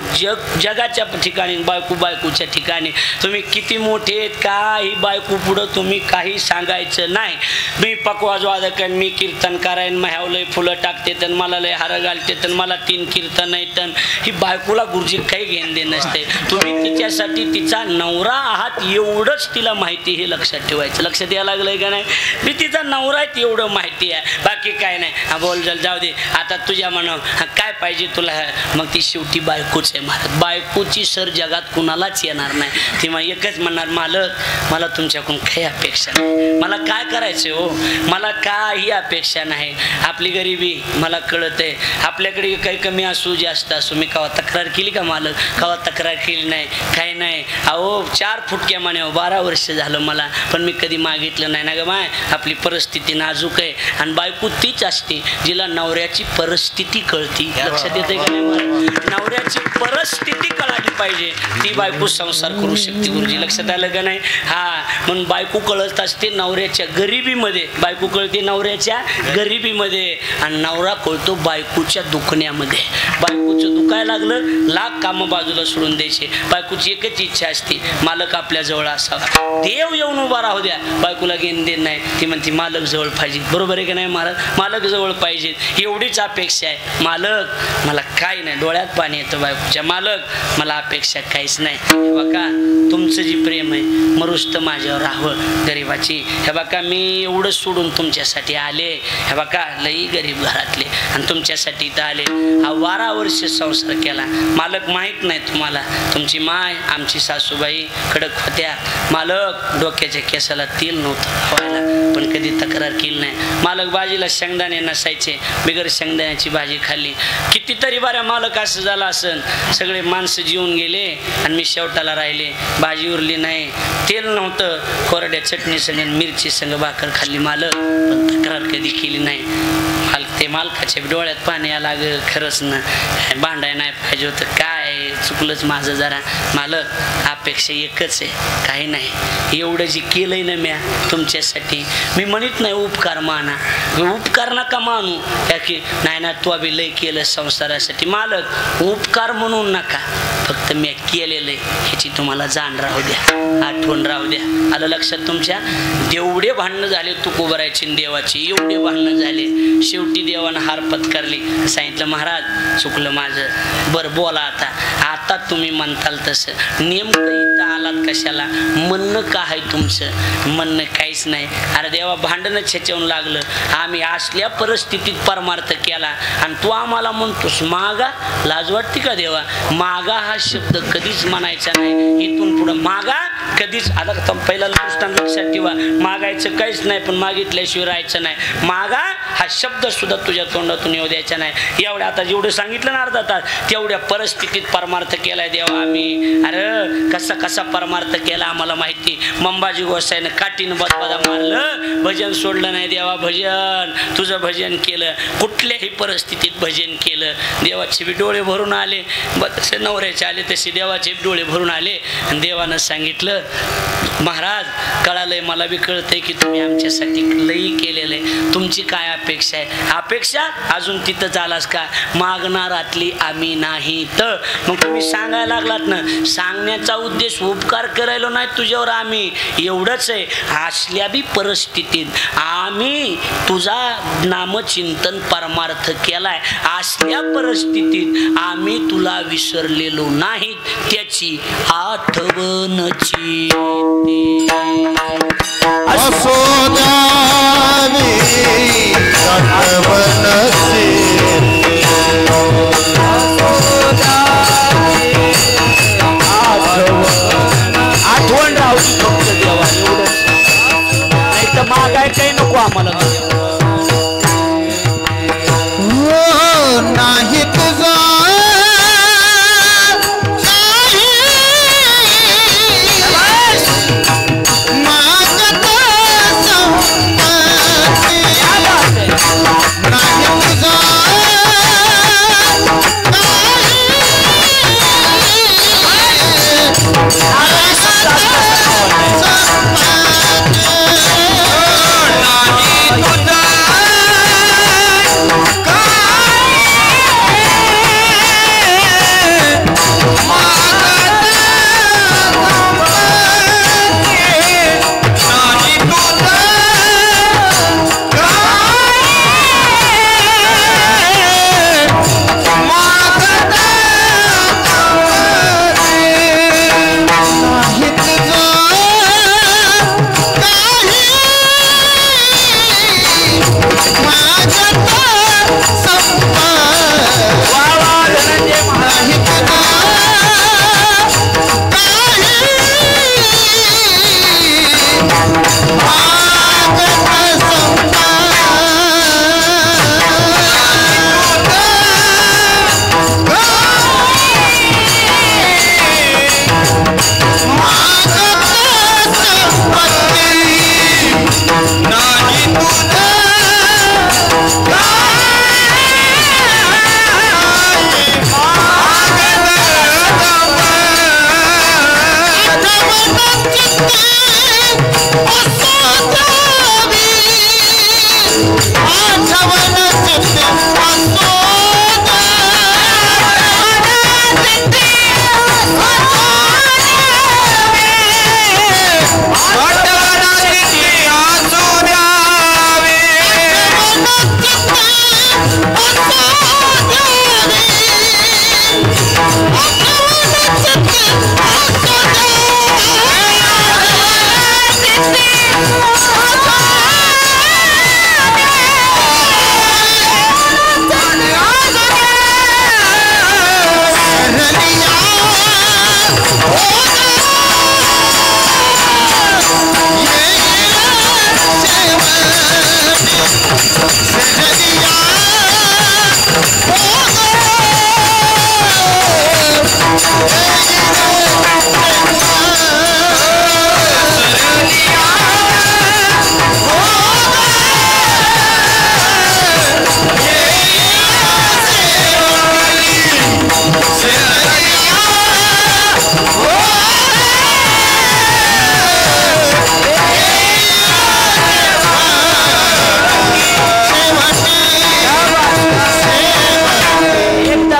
जगाच्या ठिकाणी बायकोच्या ठिकाणी. तुम्ही किती मोठे आहेत काही बायको पुढं तुम्ही काही सांगायचं नाही. मी पकवाज वादक मी कीर्तन करायन म्यावलंय फुलं टाकते तर मला लय हार घालते तर मला 3 कीर्तन आहेत. ही बायकोला गुरुजी काही घेण देण नसते. तुम्ही तिच्यासाठी तिचा नवरा आहात एवढंच तिला माहिती, हे लक्षात ठेवायचं. लक्षात यायला लागलंय का नाही? मी तिचा नवरा आहे एवढं माहिती आहे, बाकी काय नाही. हा बोल जल जाऊ दे आता तुझ्या म्हणा काय पाहिजे तुला. मग ती शेवटी बायकोच आहे महाराज. बायकोची सर जगात कुणालाच येणार नाही. ती मग एकच म्हणणार मालक मला तुमच्याकडून काही अपेक्षा नाही, मला काय करायचं हो, मला काही अपेक्षा नाही. आपली गरिबी मला कळत आहे. आपल्याकडे काही कमी असू जास्त असू मी कवा तक्रार केली का मालक? कवा तक्रार केली नाही, काही नाही. अहो 4 फुटक्या म्हणे 12 वर्ष झालं मला, पण मी कधी मागितलं नाही ना ग माय. आपली परिस्थिती नाजूक आहे आणि बायको तीच असते जिला नवऱ्याची परिस्थिती कळती. लक्षात येते का नाही मला? नवऱ्याची परिस्थिती कळाली पाहिजे, ती बायको संसार करू शकते गुरुजी. लक्षात आलं का नाही? हा म्हणून बायको कळत असते नवऱ्याच्या गरिबीमध्ये. बायको कळते नवऱ्याच्या गरिबीमध्ये आणि नवरा कळतो बायकोच्या दुखण्यामध्ये. बायकोचं दुखायला लागलं लाख कामं बाजूला सोडून द्यायचे. बायकोची एकच इच्छा असते मालक आपल्या जवळ असावा. देव येऊन उभा राहू द्या, बायकोला घेण देण नाही. ती म्हणते मालक जवळ पाहिजे. बरोबर आहे का नाही महाराज? मालक जवळ पाहिजे एवढीच अपेक्षा आहे. मालक मला काही नाही, डोळ्यात पाणी येतं बायकोच्या. मालक मला अपेक्षा काहीच नाही. हे बघा तुमचं जी प्रेम आहे मरुस तर माझ्यावर राहावं गरिबाची. हे बघा मी एवढं सोडून तुमच्यासाठी आले. हे बघा लई गरीब घरातले आणि तुमच्यासाठी इथं आले. हा 12 वर्ष संसार केला. मालक माहीत नाही तुम्हाला, तुमची माय आमची सासूबाई कडक होत्या. मालक डोक्याच्या केसाला तेल नव्हतं लावायला, पण कधी तक्रार केली नाही. मालक भाजीला शेंगदाणे नसायचे, बिगर शेंगदाण्याची भाजी खाल्ली. कितीतरी बऱ्या मालक असं झालं असन, सगळे माणसं जेवून गेले आणि मी शेवटाला राहिले. भाजी उरली नाही, तेल नव्हतं, कोरड्या चटणी संग मिरची संग भाकर खाल्ली. मालक पण तक्रार कधी केली नाही. ते मालकाच्या डोळ्यात पाणी यायला लागलं. खरंच ना भांडाय नाही पाहिजे होतं, काय चुकलंच माझं जरा. मालक अपेक्षा एकच आहे, काही नाही. एवढं जे केलंय ना म्या तुमच्यासाठी, मी म्हणत नाही उपकार माना, उपकार नका मानू त्या की नाही ना तू अभि लय केलं संसारासाठी. मालक उपकार म्हणून नका, फक्त मी केलेलं आहे ह्याची तुम्हाला जाण राहू द्या, आठवण राहू द्या. आलं लक्षात तुमच्या? जेवढे भांडणं झाले तू उभारायची देवाची, एवढे भांडणं झाले. शेवटी देवानं हार पत्करली. सांगितलं महाराज चुकलं माझं, बरं बोला आता. आता तुम्ही म्हणताल तसं. नेमकं इथं आलात कशाला? म्हणणं का आहे तुमचं? म्हणणं काहीच नाही. अरे देवा भांडणच ह्याच्यावरून लागलं. आम्ही असल्या परिस्थितीत परमार्थ केला आणि तू आम्हाला म्हणतोस मागा. लाज वाटते का देवा? मागा हा शब्द कधीच म्हणायचा नाही. इथून पुढं मागा कधीच. आता पहिला लक्षात ठेवा, मागायचं काहीच नाही, पण मागितल्याशिवाय राहायचं नाही. मागा हा शब्द सुद्धा तुझ्या तोंडातून येऊ द्यायचा नाही. एवढ्या आता जेवढं सांगितलं ना अर्धा तास, तेवढ्या परिस्थितीत परमार्थ केलाय देवा आम्ही. अरे कसा कसा परमार्थ केला आम्हाला माहिती. मंबाजी गोसाईनं काठीनं बदबदा मारलं, भजन सोडलं नाही देवा. भजन तुझं भजन केलं, कुठल्याही परिस्थितीत भजन केलं. देवाचे बी डोळे भरून आले, तसे नवऱ्याचे आले तसे देवाचे डोळे भरून आले. आणि देवानं सांगितलं महाराज कळालंय, मला बी कळतंय की तुम्ही आमच्यासाठी लई केलेलं आहे. तुमची काय अपेक्षा आहे? अपेक्षा अजून तिथंच आलास का? मागणारातली आम्ही नाही. तर मग तुम्ही सांगायला लागलात ना, सांगण्याचा उद्देश उपकार करायला नाही तुझ्यावर आम्ही, एवढंच आहे. असल्या बी परिस्थितीत आम्ही तुझा नामचिंतन परमार्थ केलाय. असल्या परिस्थितीत आम्ही तुला विसरलेलो नाही, त्याची आठवणची आठवण राहू फक्त देवा, एवढंच. नाही तर मागाय काही नको आम्हाला. नाही तुझा नाही तुझा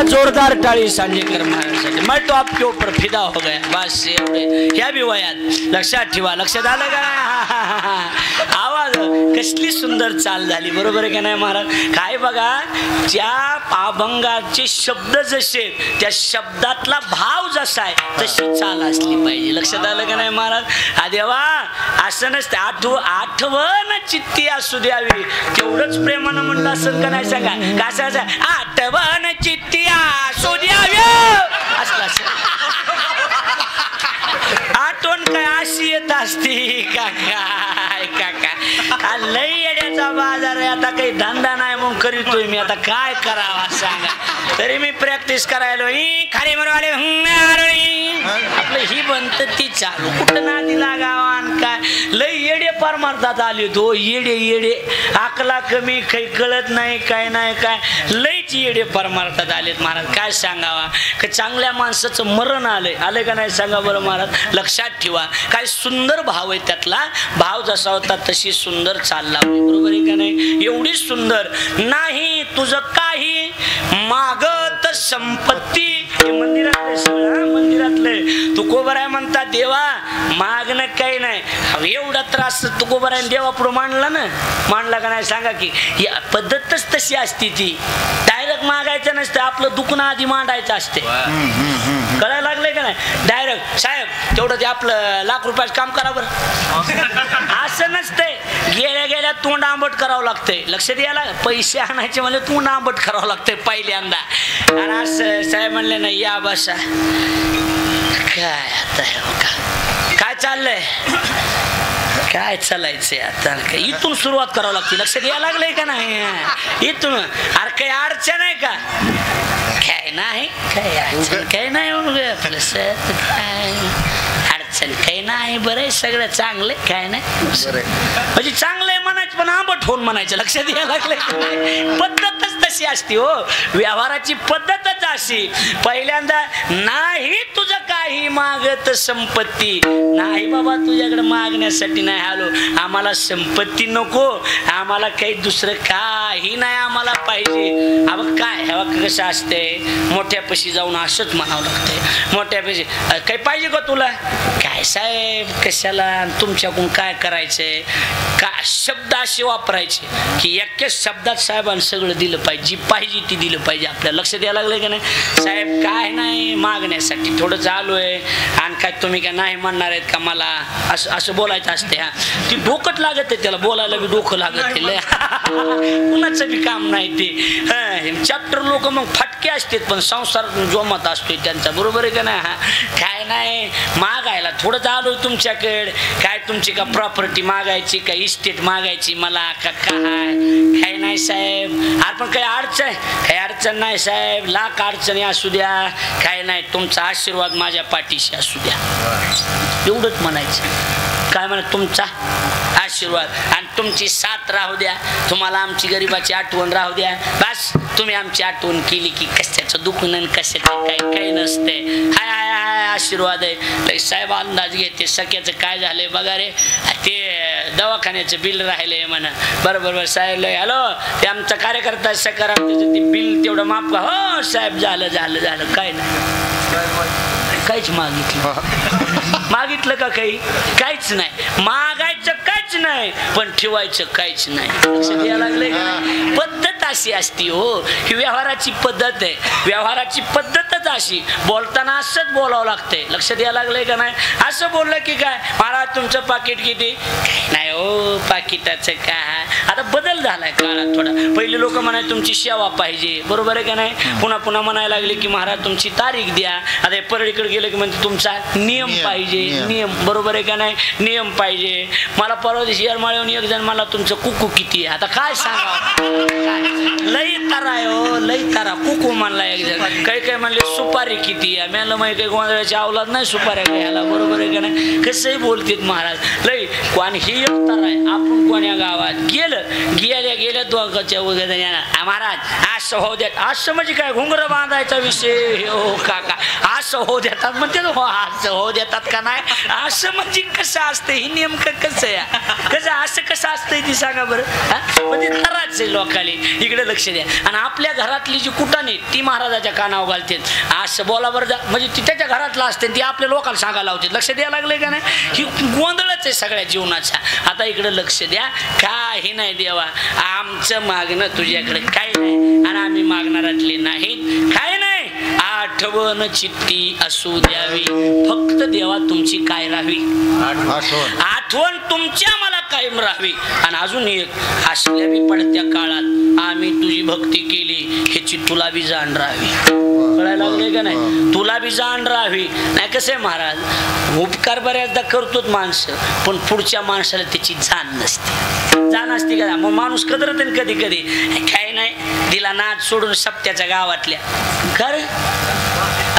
एकदा जोरदार टाळी सांजेकर महाराजांसाठी. मैं तो आपके ऊपर फिदा हो गया. बस एवढे ह्या बी वयात लक्षात ठेवा. लक्षात आलं का? आवाज कसली सुंदर चाल झाली. बरोबर आहे का नाही महाराज? काय बघा, त्या अभंगाचे शब्द जसे, त्या शब्दातला भाव जसा आहे तशी चाल असली पाहिजे. लक्षात आलं का नाही महाराज? हा देवा, असं नसतं आठवण चित्ती असू द्यावी, तेवढंच प्रेमानं म्हणलं असं का नाही सांगा? कसं आठवण चित्ती असू द्यावी असलं असं. आठवण काय अशी येत असती का काय काका? लई येड्याचा बाजार आहे. आता काही धंदा नाही म्हणून करीतोय मी. आता काय करावा सांगा? तरी मी प्रॅक्टिस करायला खाली मरवाले आपलं ही बनत ती चालू. कुठं नादी लागावा काय? लई येडे पार मारतात आले तो. येडे येडे आकला कमी, काही कळत नाही काय नाही काय. लईच येडे पार मारतात आलेत महाराज. काय सांगावा? का चांगल्या माणसाचं मरण आलंय का नाही सांगा बरं महाराज? लक्षात ठेवा. काय सुंदर भाव आहे त्यातला. भाव जसा होता तशी सुंदर चालला. बरोबर आहे का नाही? एवढी सुंदर. नाही तुझं काही मागत संपत्ती. मंदिरातले सगळं मंदिरातले तुकोबर आहे म्हणतात. देवा मागणं काही नाही. एवढा त्रास तुकोबर आहे देवा पुढे मांडला का नाही सांगा? की या पद्धतच तशी असते ती. डायरेक्ट मागायचं नसतं, आपलं दुखणं आधी मांडायचं असते. कळायला लागलंय का नाही? डायरेक्ट साहेब तेवढं ते आपलं ₹1,00,000 काम करा बरं असं नसतंय. गेल्या गेल्या तोंड आंबट करावं लागतंय. लक्ष द्यायला. पैसे आणायचे म्हणजे तोंड आंबट करावं लागतंय पहिल्यांदा. आणि असं साहेब म्हणले नाही या बसा. काय आता काय चाललंय? काय चालायचंय आता? इथून सुरुवात करावं लागते. लक्ष द्यायला लागलंय का नाही? इथून. अरे काही अडचण आहे का? काय नाही, काय अडचण काही नाही. काय अडचण काही नाही. बरं सगळं चांगलं काय नाही. म्हणजे चांगलं आहे म्हणायचं पण आंबट होऊन म्हणायचं. लक्ष द्यायला लागलंय. पद्धतच तशी असते हो. व्यवहाराची पद्धतच अशी. पहिल्यांदा नाही तुझं काही मागत संपत्ती. नाही बाबा तुझ्याकडे मागण्यासाठी नाही आलो. आम्हाला संपत्ती नको, आम्हाला काही दुसरं काही नाही आम्हाला पाहिजे. अबा काय हवा कसं असते, मोठ्यापाशी जाऊन असंच म्हणावं लागतंय. मोठ्यापाशी काही पाहिजे का तुला? काय साहेब कशाला? तुमच्याकडून काय करायचंय? का शब्द असे वापरायचे की एकाच शब्दात साहेबांनी सगळं दिलं पाहिजे. जी पाहिजे ती दिलं पाहिजे. आपल्याला लक्ष द्यायला लागलं का नाही? साहेब काय नाही मागण्यासाठी थोडं चालूय. आणि काय तुम्ही काय नाही म्हणणार आहेत का मला? असं बोलायचं असते. हा ती डोकं लागत आहे त्याला. बोलायला बी डोकं लागत आहे. कुणाचं बी काम नाही ते. चॅप्टर लोक मग फटके असतात पण संसार जोमात असतोय त्यांचा. बरोबर आहे का नाही? हा काय नाही मागायला थोडं चालू तुमच्याकडे. काय तुमची का प्रॉपर्टी मागायची का इस्टेट मागायची मला का काय नाही साहेब. आपण काही अडचण नाही साहेब. लाख अडचणी असू द्या काय नाही, तुमचा आशीर्वाद माझ्या पाठीशी असू द्या. एवढंच म्हणायचं. काय म्हणा? तुमचा आशीर्वाद आणि तुमची साथ राहू द्या. तुम्हाला आमची गरिबाची आठवण राहू द्या. बस तुम्ही आमची आठवण केली की कशाचं दुखणं कशाचं काही नसते. हाय हाय हाय आशीर्वाद आहे. साहेब अंदाज घेते सख्याचं काय झालंय बघा रे. ते दवाखान्याचं बिल राहिलंय म्हणा. बरोबर साहेब हॅलो ते आमचा कार्यकर्ता सकाराम त्याचं ते बिल तेवढं माफ का? हो साहेब झालं काय नाही. काहीच मागितलं का? काहीच नाही. मागायचं काहीच नाही पण ठेवायचं काहीच नाही. लक्षात यायला लागलंय का नाही? पद्धत अशी असती हो. ही व्यवहाराची पद्धत आहे. व्यवहाराची पद्धतच अशी. बोलताना असंच बोलावं लागतंय. लक्षात यायला लागलंय का नाही? असं बोललं की काय महाराज तुमचं पाकिट किती? नाही हो पाकिटाचं काय. आता बदल झालाय काळात थोडा. पहिले लोक म्हणाय तुमची सेवा पाहिजे. बरोबर आहे का नाही? पुन्हा म्हणायला लागले की महाराज तुमची तारीख द्या. आता परळीकडे गेलं की म्हणजे तुमचा नियम पाहिजे. नियम. बरोबर आहे का नाही? नियम पाहिजे. मला परवा दिवशी येरमाळ्याहून एक जण मला तुमचं कुकू किती आहे. आता काय सांगा? लई तारा आहे हो. लई तारा. कुकू म्हणला एक जण. काही म्हणले सुपारी किती आहे. मला माहिती काही गोंधळाची अवलाद नाही सुपाऱ्या घ्यायला. बरोबर आहे का नाही? कसंही बोलतात महाराज. लई कोण ही एक तारा आहे. आपण कोण्या गावात गेल्या दोघांच्या वगैरे महाराज असं होऊ द्या. असं म्हणजे काय घुंगर बांधायचा विषय हो काका. असं असं हो देतात म्हणते असं हो देतात का नाही असं म्हणजे कसं असतं हे नेमकं कसं या कसं असं कसं असतंय ती सांगा बरं म्हणजे तराच आहे लोकांनी इकडे लक्ष द्या आणि आपल्या घरातली जी कुटाणी ती महाराजाच्या कानावर घालतात असं बोला बरं म्हणजे ती त्याच्या घरातला असते ती आपल्या लोकांना सांगायला लावते लक्ष द्यायला लागले का नाही ही गोंधळच आहे सगळ्या जीवनाचा आता इकडे लक्ष द्या काही नाही देवा आमचं मागणं तुझ्याकडे काही नाही आणि आम्ही मागणारातले नाहीत काय नाही आठवण चित्ती असू द्यावी फक्त देवा तुमची काय राहावी आठवण तुमच्या मला कायम राहावी आणि अजून एक असल्या बी पडत्या काळात आम्ही तुझी भक्ती केली ह्याची तुला बी जाण राहावी कळायला लागले का नाही तुला बी जाण राहावी नाही कसं आहे महाराज उपकार बऱ्याचदा करतोच माणसं पण पुढच्या माणसाला त्याची जाण नसते का मग माणूस कदरत कधी कधी काही नाही दिला नाच सोडून सप्त्याच्या गावातल्या खरं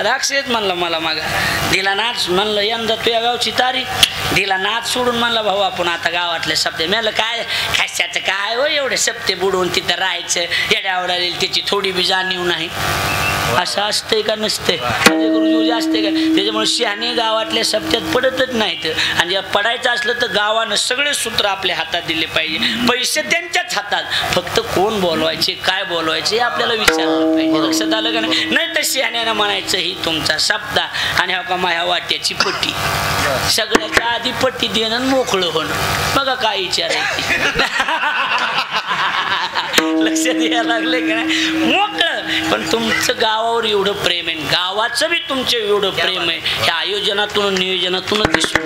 अक्षयच म्हणलं मला मागा दिला नाच म्हणलं यंदा तुझ्या गावची तारीख दिला नाच सोडून म्हणलं भाऊ आपण आता गावातले सप्ते म्हणलं काय कशाचं काय हो एवढे सप्ते बुडवून तिथं राहायचं येड्या आवडायला त्याची थोडी बी जाणीव नाही असं असतंय का नसतंय गुरुजी असते का त्याच्यामुळे शहाणे गावातल्या सप्त्यात पडतच नाहीत आणि जेव्हा पडायचं असलं तर गावानं सगळे सूत्र आपल्या हातात दिले पाहिजे पैसे त्यांच्याच हातात फक्त कोण बोलवायचे काय बोलवायचे हे आपल्याला विचारलं पाहिजे लक्षात आलं का नाही तर शहाण्यानं म्हणायचं ही तुमचा सप्ता आणि हा का माझ्या वाट्याची पट्टी सगळ्याच्या आधी पट्टी देणं मोकळं होणं बघा काय विचारायची लक्ष द्यायला लागले का नाही मोकळं पण तुमचं गावावर एवढं प्रेम आहे गावाचं बी तुमचं एवढं प्रेम आहे या आयोजनातून नियोजनातूनच दिसून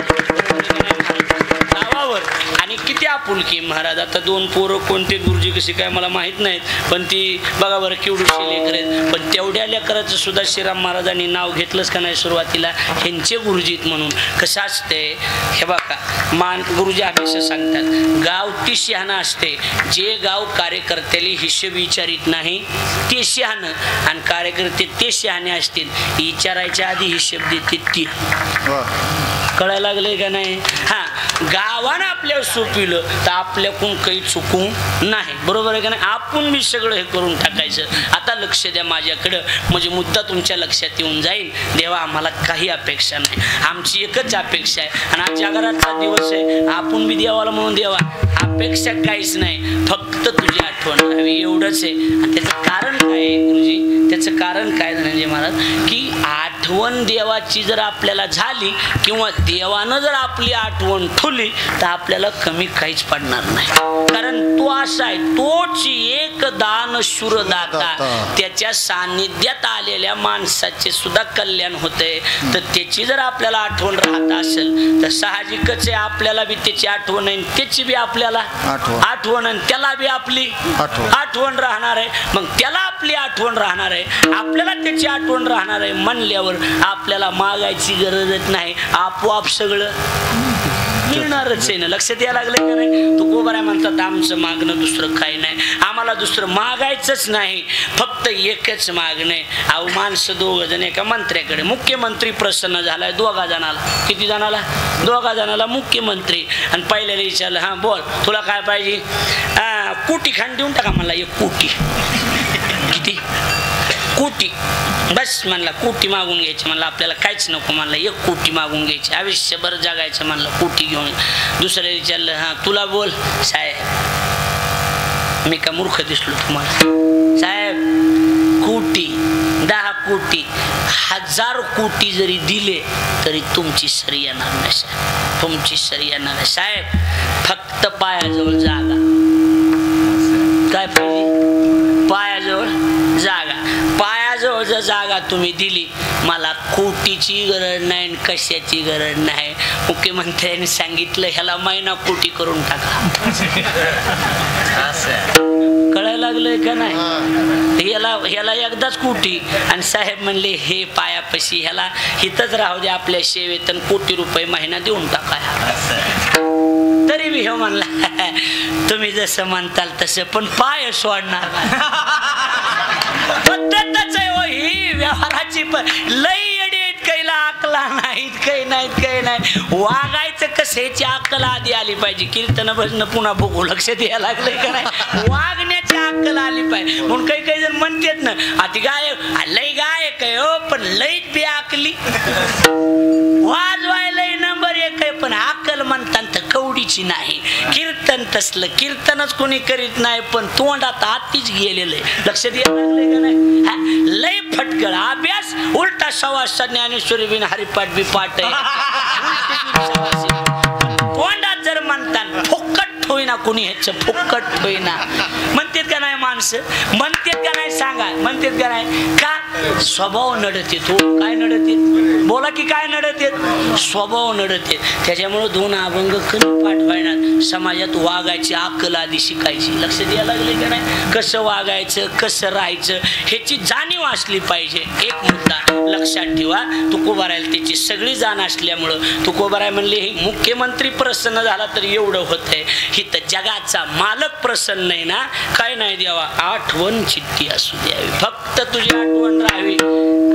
गावावर आणि किती आपुलकी महाराज आता दोन पोरं कोणते गुरुजी कशी काय मला माहित नाहीत पण ती बघा बरं केवढीशी लेकर आहेत पण तेवढ्या लेकराचं सुद्धा श्रीराम महाराजांनी नाव घेतलंच का नाही सुरुवातीला ह्यांचे गुरुजीत म्हणून कसं असते हे बघा मान गुरुजी हमेशा सांगतात गाव ती शहाणा असते जे गाव कार्यकर्त्याला हिशोब विचारित नाही ते शहाणं आणि कार्यकर्ते ते शहाणे असतील विचारायच्या आधी हिशोब देते ती कळायला लागले का नाही हा गावानं आपल्यावर सोपविलं तर आपल्याकडून काही चुकू नाही बरोबर आहे का नाही आपण मी सगळं हे करून टाकायचं आता लक्ष द्या माझ्याकडं म्हणजे मुद्दा तुमच्या लक्षात येऊन जाईल देवा आम्हाला काही अपेक्षा नाही आमची एकच अपेक्षा आहे आणि आज जागराचा दिवस आहे आपण बी देवाला म्हणून देवा अपेक्षा काहीच नाही फक्त तुझी आठवण राहावी एवढंच आहे आणि त्याचं कारण काय आहे गुरुजी त्याचं कारण काय धनंजय महाराज की आठवण देवाची जर आपल्याला झाली किंवा देवानं जर आपली आठवण ठेवली तर आपल्याला कमी काहीच पडणार नाही कारण तो असा आहे तोच एक दान शूरदाता त्याच्या सानिध्यात आलेल्या माणसाचे सुद्धा कल्याण होते तर त्याची जर आपल्याला आठवण राहत असेल तर साहजिकच आहे आपल्याला बी त्याची आठवण आहे त्याची बी आपल्याला आठवण आणि त्याला बी आपली आठवण राहणार आहे मग त्याला आपली आठवण राहणार आहे आपल्याला त्याची आठवण राहणार आहे म्हणल्यावर आपल्याला मागायची गरजच नाही आपोआप सगळं मिळणारच आहे ना लक्षात यायला लागले का नाही तू गोबरा म्हणतात आमचं मागणं दुसरं काही नाही आम्हाला दुसरं मागायचंच नाही फक्त एकच मागणं आहे अहो माणसं दोघ जण एका मंत्र्याकडे मुख्यमंत्री प्रसन्न झालाय दोघा जणाला किती जणाला दोघा जणाला मुख्यमंत्री आणि पहिल्याला विचारलं हा बोल तुला काय पाहिजे कोटी खांड देऊन टाका मला एक कोटी किती कोटी बस म्हणला कोटी मागून घ्यायची म्हणलं आपल्याला काहीच नको म्हणलं 1 कोटी मागून घ्यायची आयुष्यभर जगायचं म्हणलं कोटी घेऊन दुसऱ्या विचारलं हा तुला बोल साहेब मी का मूर्ख दिसलो तुम्हाला साहेब कोटी 10 कोटी 1000 कोटी जरी दिले तरी तुमची सरी येणार नाही साहेब तुमची सरी येणार नाही साहेब फक्त पायाजवळ जागा काय पाहिजे पायाजवळ जागा पायाजवळ जर जागा तुम्ही दिली मला कोटीची गरज नाही कशाची गरज नाही मुख्यमंत्र्यांनी सांगितलं ह्याला महिना कोटी करून टाका कळायला लागलंय का नाही ह्याला एकदाच कोटी आणि साहेब म्हणले हे पायापाशी ह्याला हिथंच राहू दे आपल्या सेवेत कोटी रुपये महिना देऊन टाका तरी मी हे म्हणला तुम्ही जसं म्हणताल तसं पण पाय सोडणार पद्धतच आहे ही व्यवहाराची लई येडी कैला अकला नाहीत काही नाही वागायचं कसं ह्याची अक्कल आधी आली पाहिजे कीर्तन भजन पुन्हा बघू लक्ष द्यायला लागलंय का नाही वागण्याची अक्कल आली पाहिजे म्हणून काही जण म्हणतात ना आधी गायक लई गायक आहे हो पण लईच बी आकली वाजवायला नंबर 1 आहे, पण अक्कल म्हणतात कवडीची नाही. कीर्तन तसलं कीर्तनच कोणी करीत नाही, पण तोंडात आतीच गेलेलं आहे. लक्षात यायला लागलंय का नाही? लय फटकळ अभ्यास उलटा सवासा ज्ञानेश्वरी बिन हरिपाठ बी पाठ आहे. तोंडात जर म्हणतात फुक्कट होईना, कोणी ह्याच फुक्कट होईना म्हणतात का नाही माणसं? म्हणतात का नाही सांगा? म्हणतात का नाही? का स्वभाव नडते. तो काय नडते? बोला की काय नडते? स्वभाव नडते. त्याच्यामुळे 2 अभंग कमी पाठ व्हायना. समाजात वागायची अक्कल आधी शिकायची. लक्ष द्यायला लागले का नाही? कसं वागायचं, कसं राहायचं ह्याची जाणीव असली पाहिजे. एक मुद्दा लक्षात ठेवा. तुकोबारायला त्याची सगळी जाण असल्यामुळं तुकोबाराय म्हणले हे मुख्यमंत्री प्रसन्न झाला तर एवढं होतंय, ही तर जगाचा मालक प्रसन्न आहे ना. काय नाही द्यावा, आठवण चित्ती असू द्यावी, फक्त तुझी आठवण राहावी.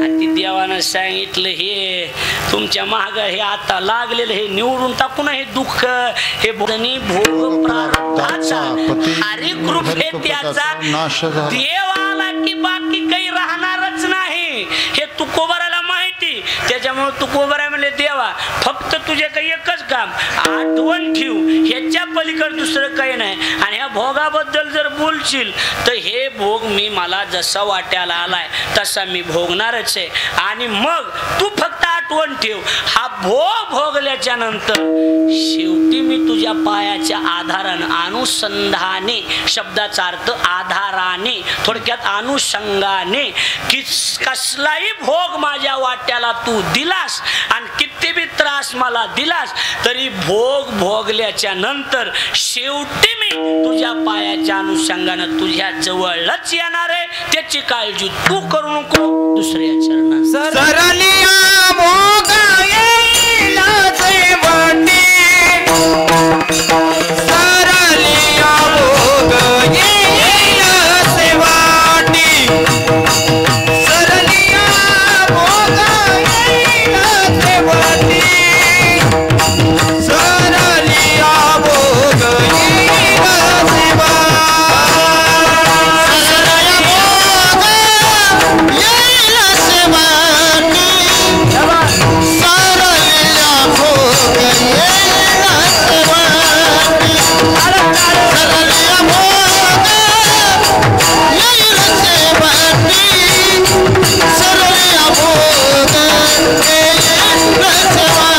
आणि देवानं सांगितलं हे तुमच्या महाग हे आता लागलेलं हे निवडून टाकू ना. हे दुःख हे भोग प्रारब्धाचा हरी कृपे त्याचा देव आला की बाकी काही राहणारच नाही. हे तुकोबाराला माहिती. त्याच्यामुळे तुकोबारा म्हणले देवा फक्त तुझे काही एकच काम आठवण ठेव, ह्याच्या पलीकडे दुसरं काही नाही. आणि ह्या भोगाबद्दल जर बोलशील तर हे भोग मी मला जसा वाट्याला आलाय तसा मी भोगणारच आहे. आणि मग तू फक्त आठवण ठेव, हा भोग भोगल्याच्या नंतर शेवटी मी तुझ्या पायाच्या आधारानं अनुसंधाने, शब्दाचा अर्थ आधाराने, थोडक्यात अनुषंगाने, की कसलाही भोग माझ्या वाट्याला तू दिलास आणि किती बी त्रास मला दिलास तरी भोग भोगल्याच्या नंतर शेवटी मी तुझ्या पायाच्या अनुषंगानं तुझ्या जवळच येणार आहे. त्याची काळजी तू करू नको. दुसऱ्या चरणात सरलिया भोगा येईला देवटी, सरलिया भोग येईला सेवाटी, सरलिया भोग येईला देवटी, सरलिया भोग येईला सेवा, सरलिया भोग येईला सेवाटी, सरलिया भोग येईला सेवाटी, सरलिया भोग येईला सेवाटी, सरलिया भोग येईला सेवा,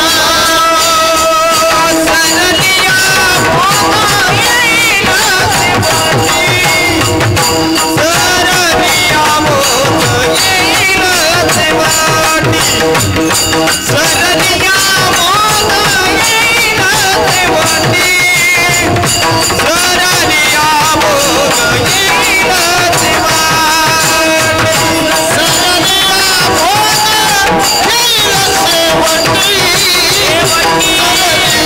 सरलिया भोग येईला सेवाटी, सरलिया भोग येईला सेवाटी, सरलिया भोग येईला सेवाटी, सरलिया भोग येईला सेवाटी, सरलिया भोग येईला सेवाटी, सेवाटी,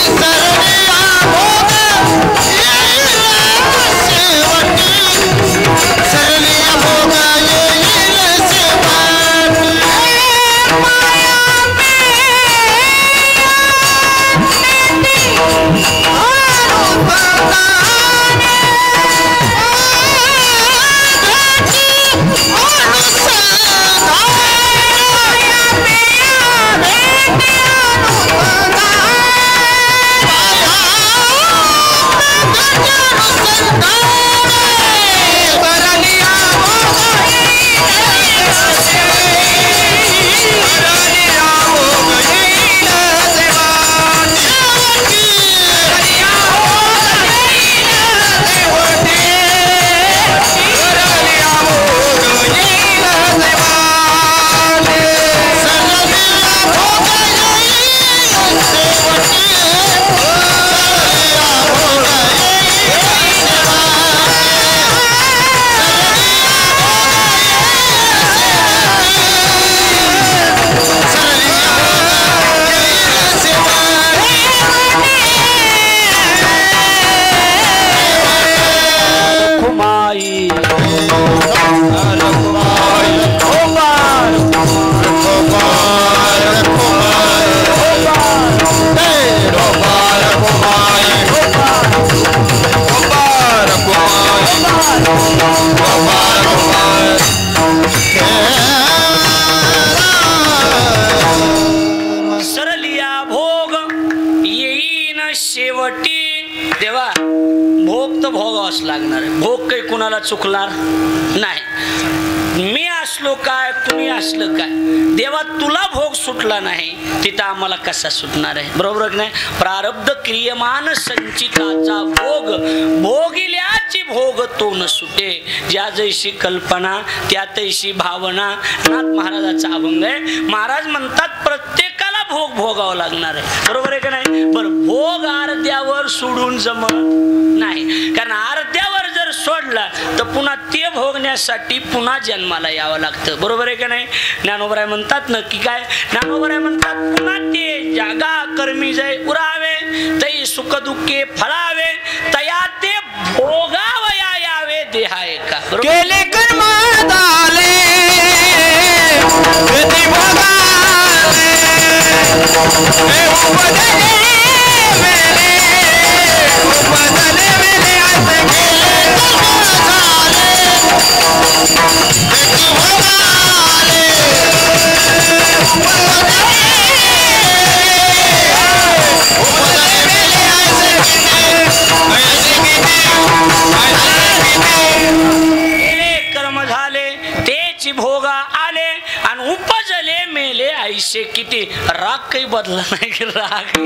सरलिया भोग येईला सेवाटी, सरलिया भोग येईला सेवाटी, माया Bye. कुणाला चुकणार नाही. मी असलो काय तुम्ही असलं काय, देवा तुला भोग सुटला नाही तिथं आम्हाला कसा सुटणार आहे? बरोबर नाही? प्रारब्ध क्रियमान संचिताचा भोग भोगिल्याची भोग तो न सुटे. ज्या जैशी कल्पना त्या तैशी भावना. नाथ महाराजाचा अभंग आहे. महाराज म्हणतात प्रत्येकाला भोग भोगावं लागणार आहे. बरोबर आहे का नाही? बरं, भोग अर्ध्यावर सोडून जमत नाही. कारण अर्ध्यावर जर सोडला तर पुन्हा ते भोगण्यासाठी पुन्हा जन्माला यावं लागतं. बरोबर आहे का नाही? ज्ञानोबराय म्हणतात ना की काय? ज्ञानोबराय म्हणतात पुन्हा ते जागा कर्मी जय उरावे तै सुख दुःखे फळावे तया ते भोगावया यावे देहा एका. केले कर्म झाले कधी भोगाले उपदले मेले उपदले मेले असे केले कर्म झाले कधी भोगाले उपदले मेले असे कर्म झाले तेच भोगा आले आणि उपजले मेले ऐसे किती. राग काही बदला नाही की राग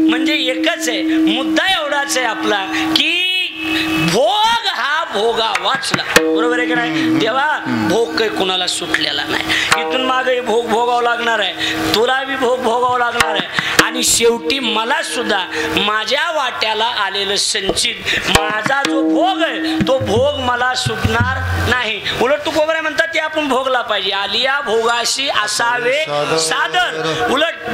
म्हणजे एकच आहे. मुद्दा एवढाच आहे आपला की भोग हा भोगा वाचला. बरोबर आहे की नाही? तेव्हा भोग काही कुणाला सुटलेला नाही. इथून मागे भोग भोगावं लागणार आहे, तुला बी भोग भोगावं लागणार आहे. आणि शेवटी मला सुद्धा माझ्या वाट्याला आलेलं संचित माझा जो भोग आहे तो भोग मला सुटणार नाही. उलट तू कोबरा म्हणतात ते आपण भोगला पाहिजे. आलिया भोगाशी असावे सादर. उलट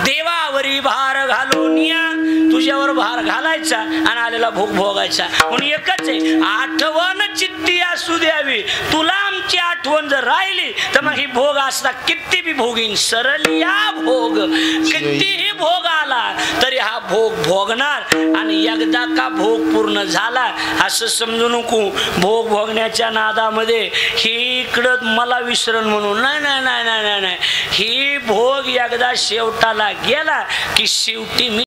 देवावरी भार घालून या, तुझ्यावर भार घालायचा आणि आलेला भोग भोगायचा. म्हणून एकच आहे, आठवण चित्ती असू द्यावी. तुला आमची आठवण जर राहिली तर मग ही भोग असता किती बी भोगीन. सरलिया भोग कितीही भोग आला तरी हा भोग भोगणार. आणि एकदा का भोग पूर्ण झाला असं समजू नको भोग भोगण्याच्या नादामध्ये ही इकडं मला विसरण म्हणून. नाही नाही नाही नाही नाही, ही भोग एकदा शेवटाला गेला की शेवटी मी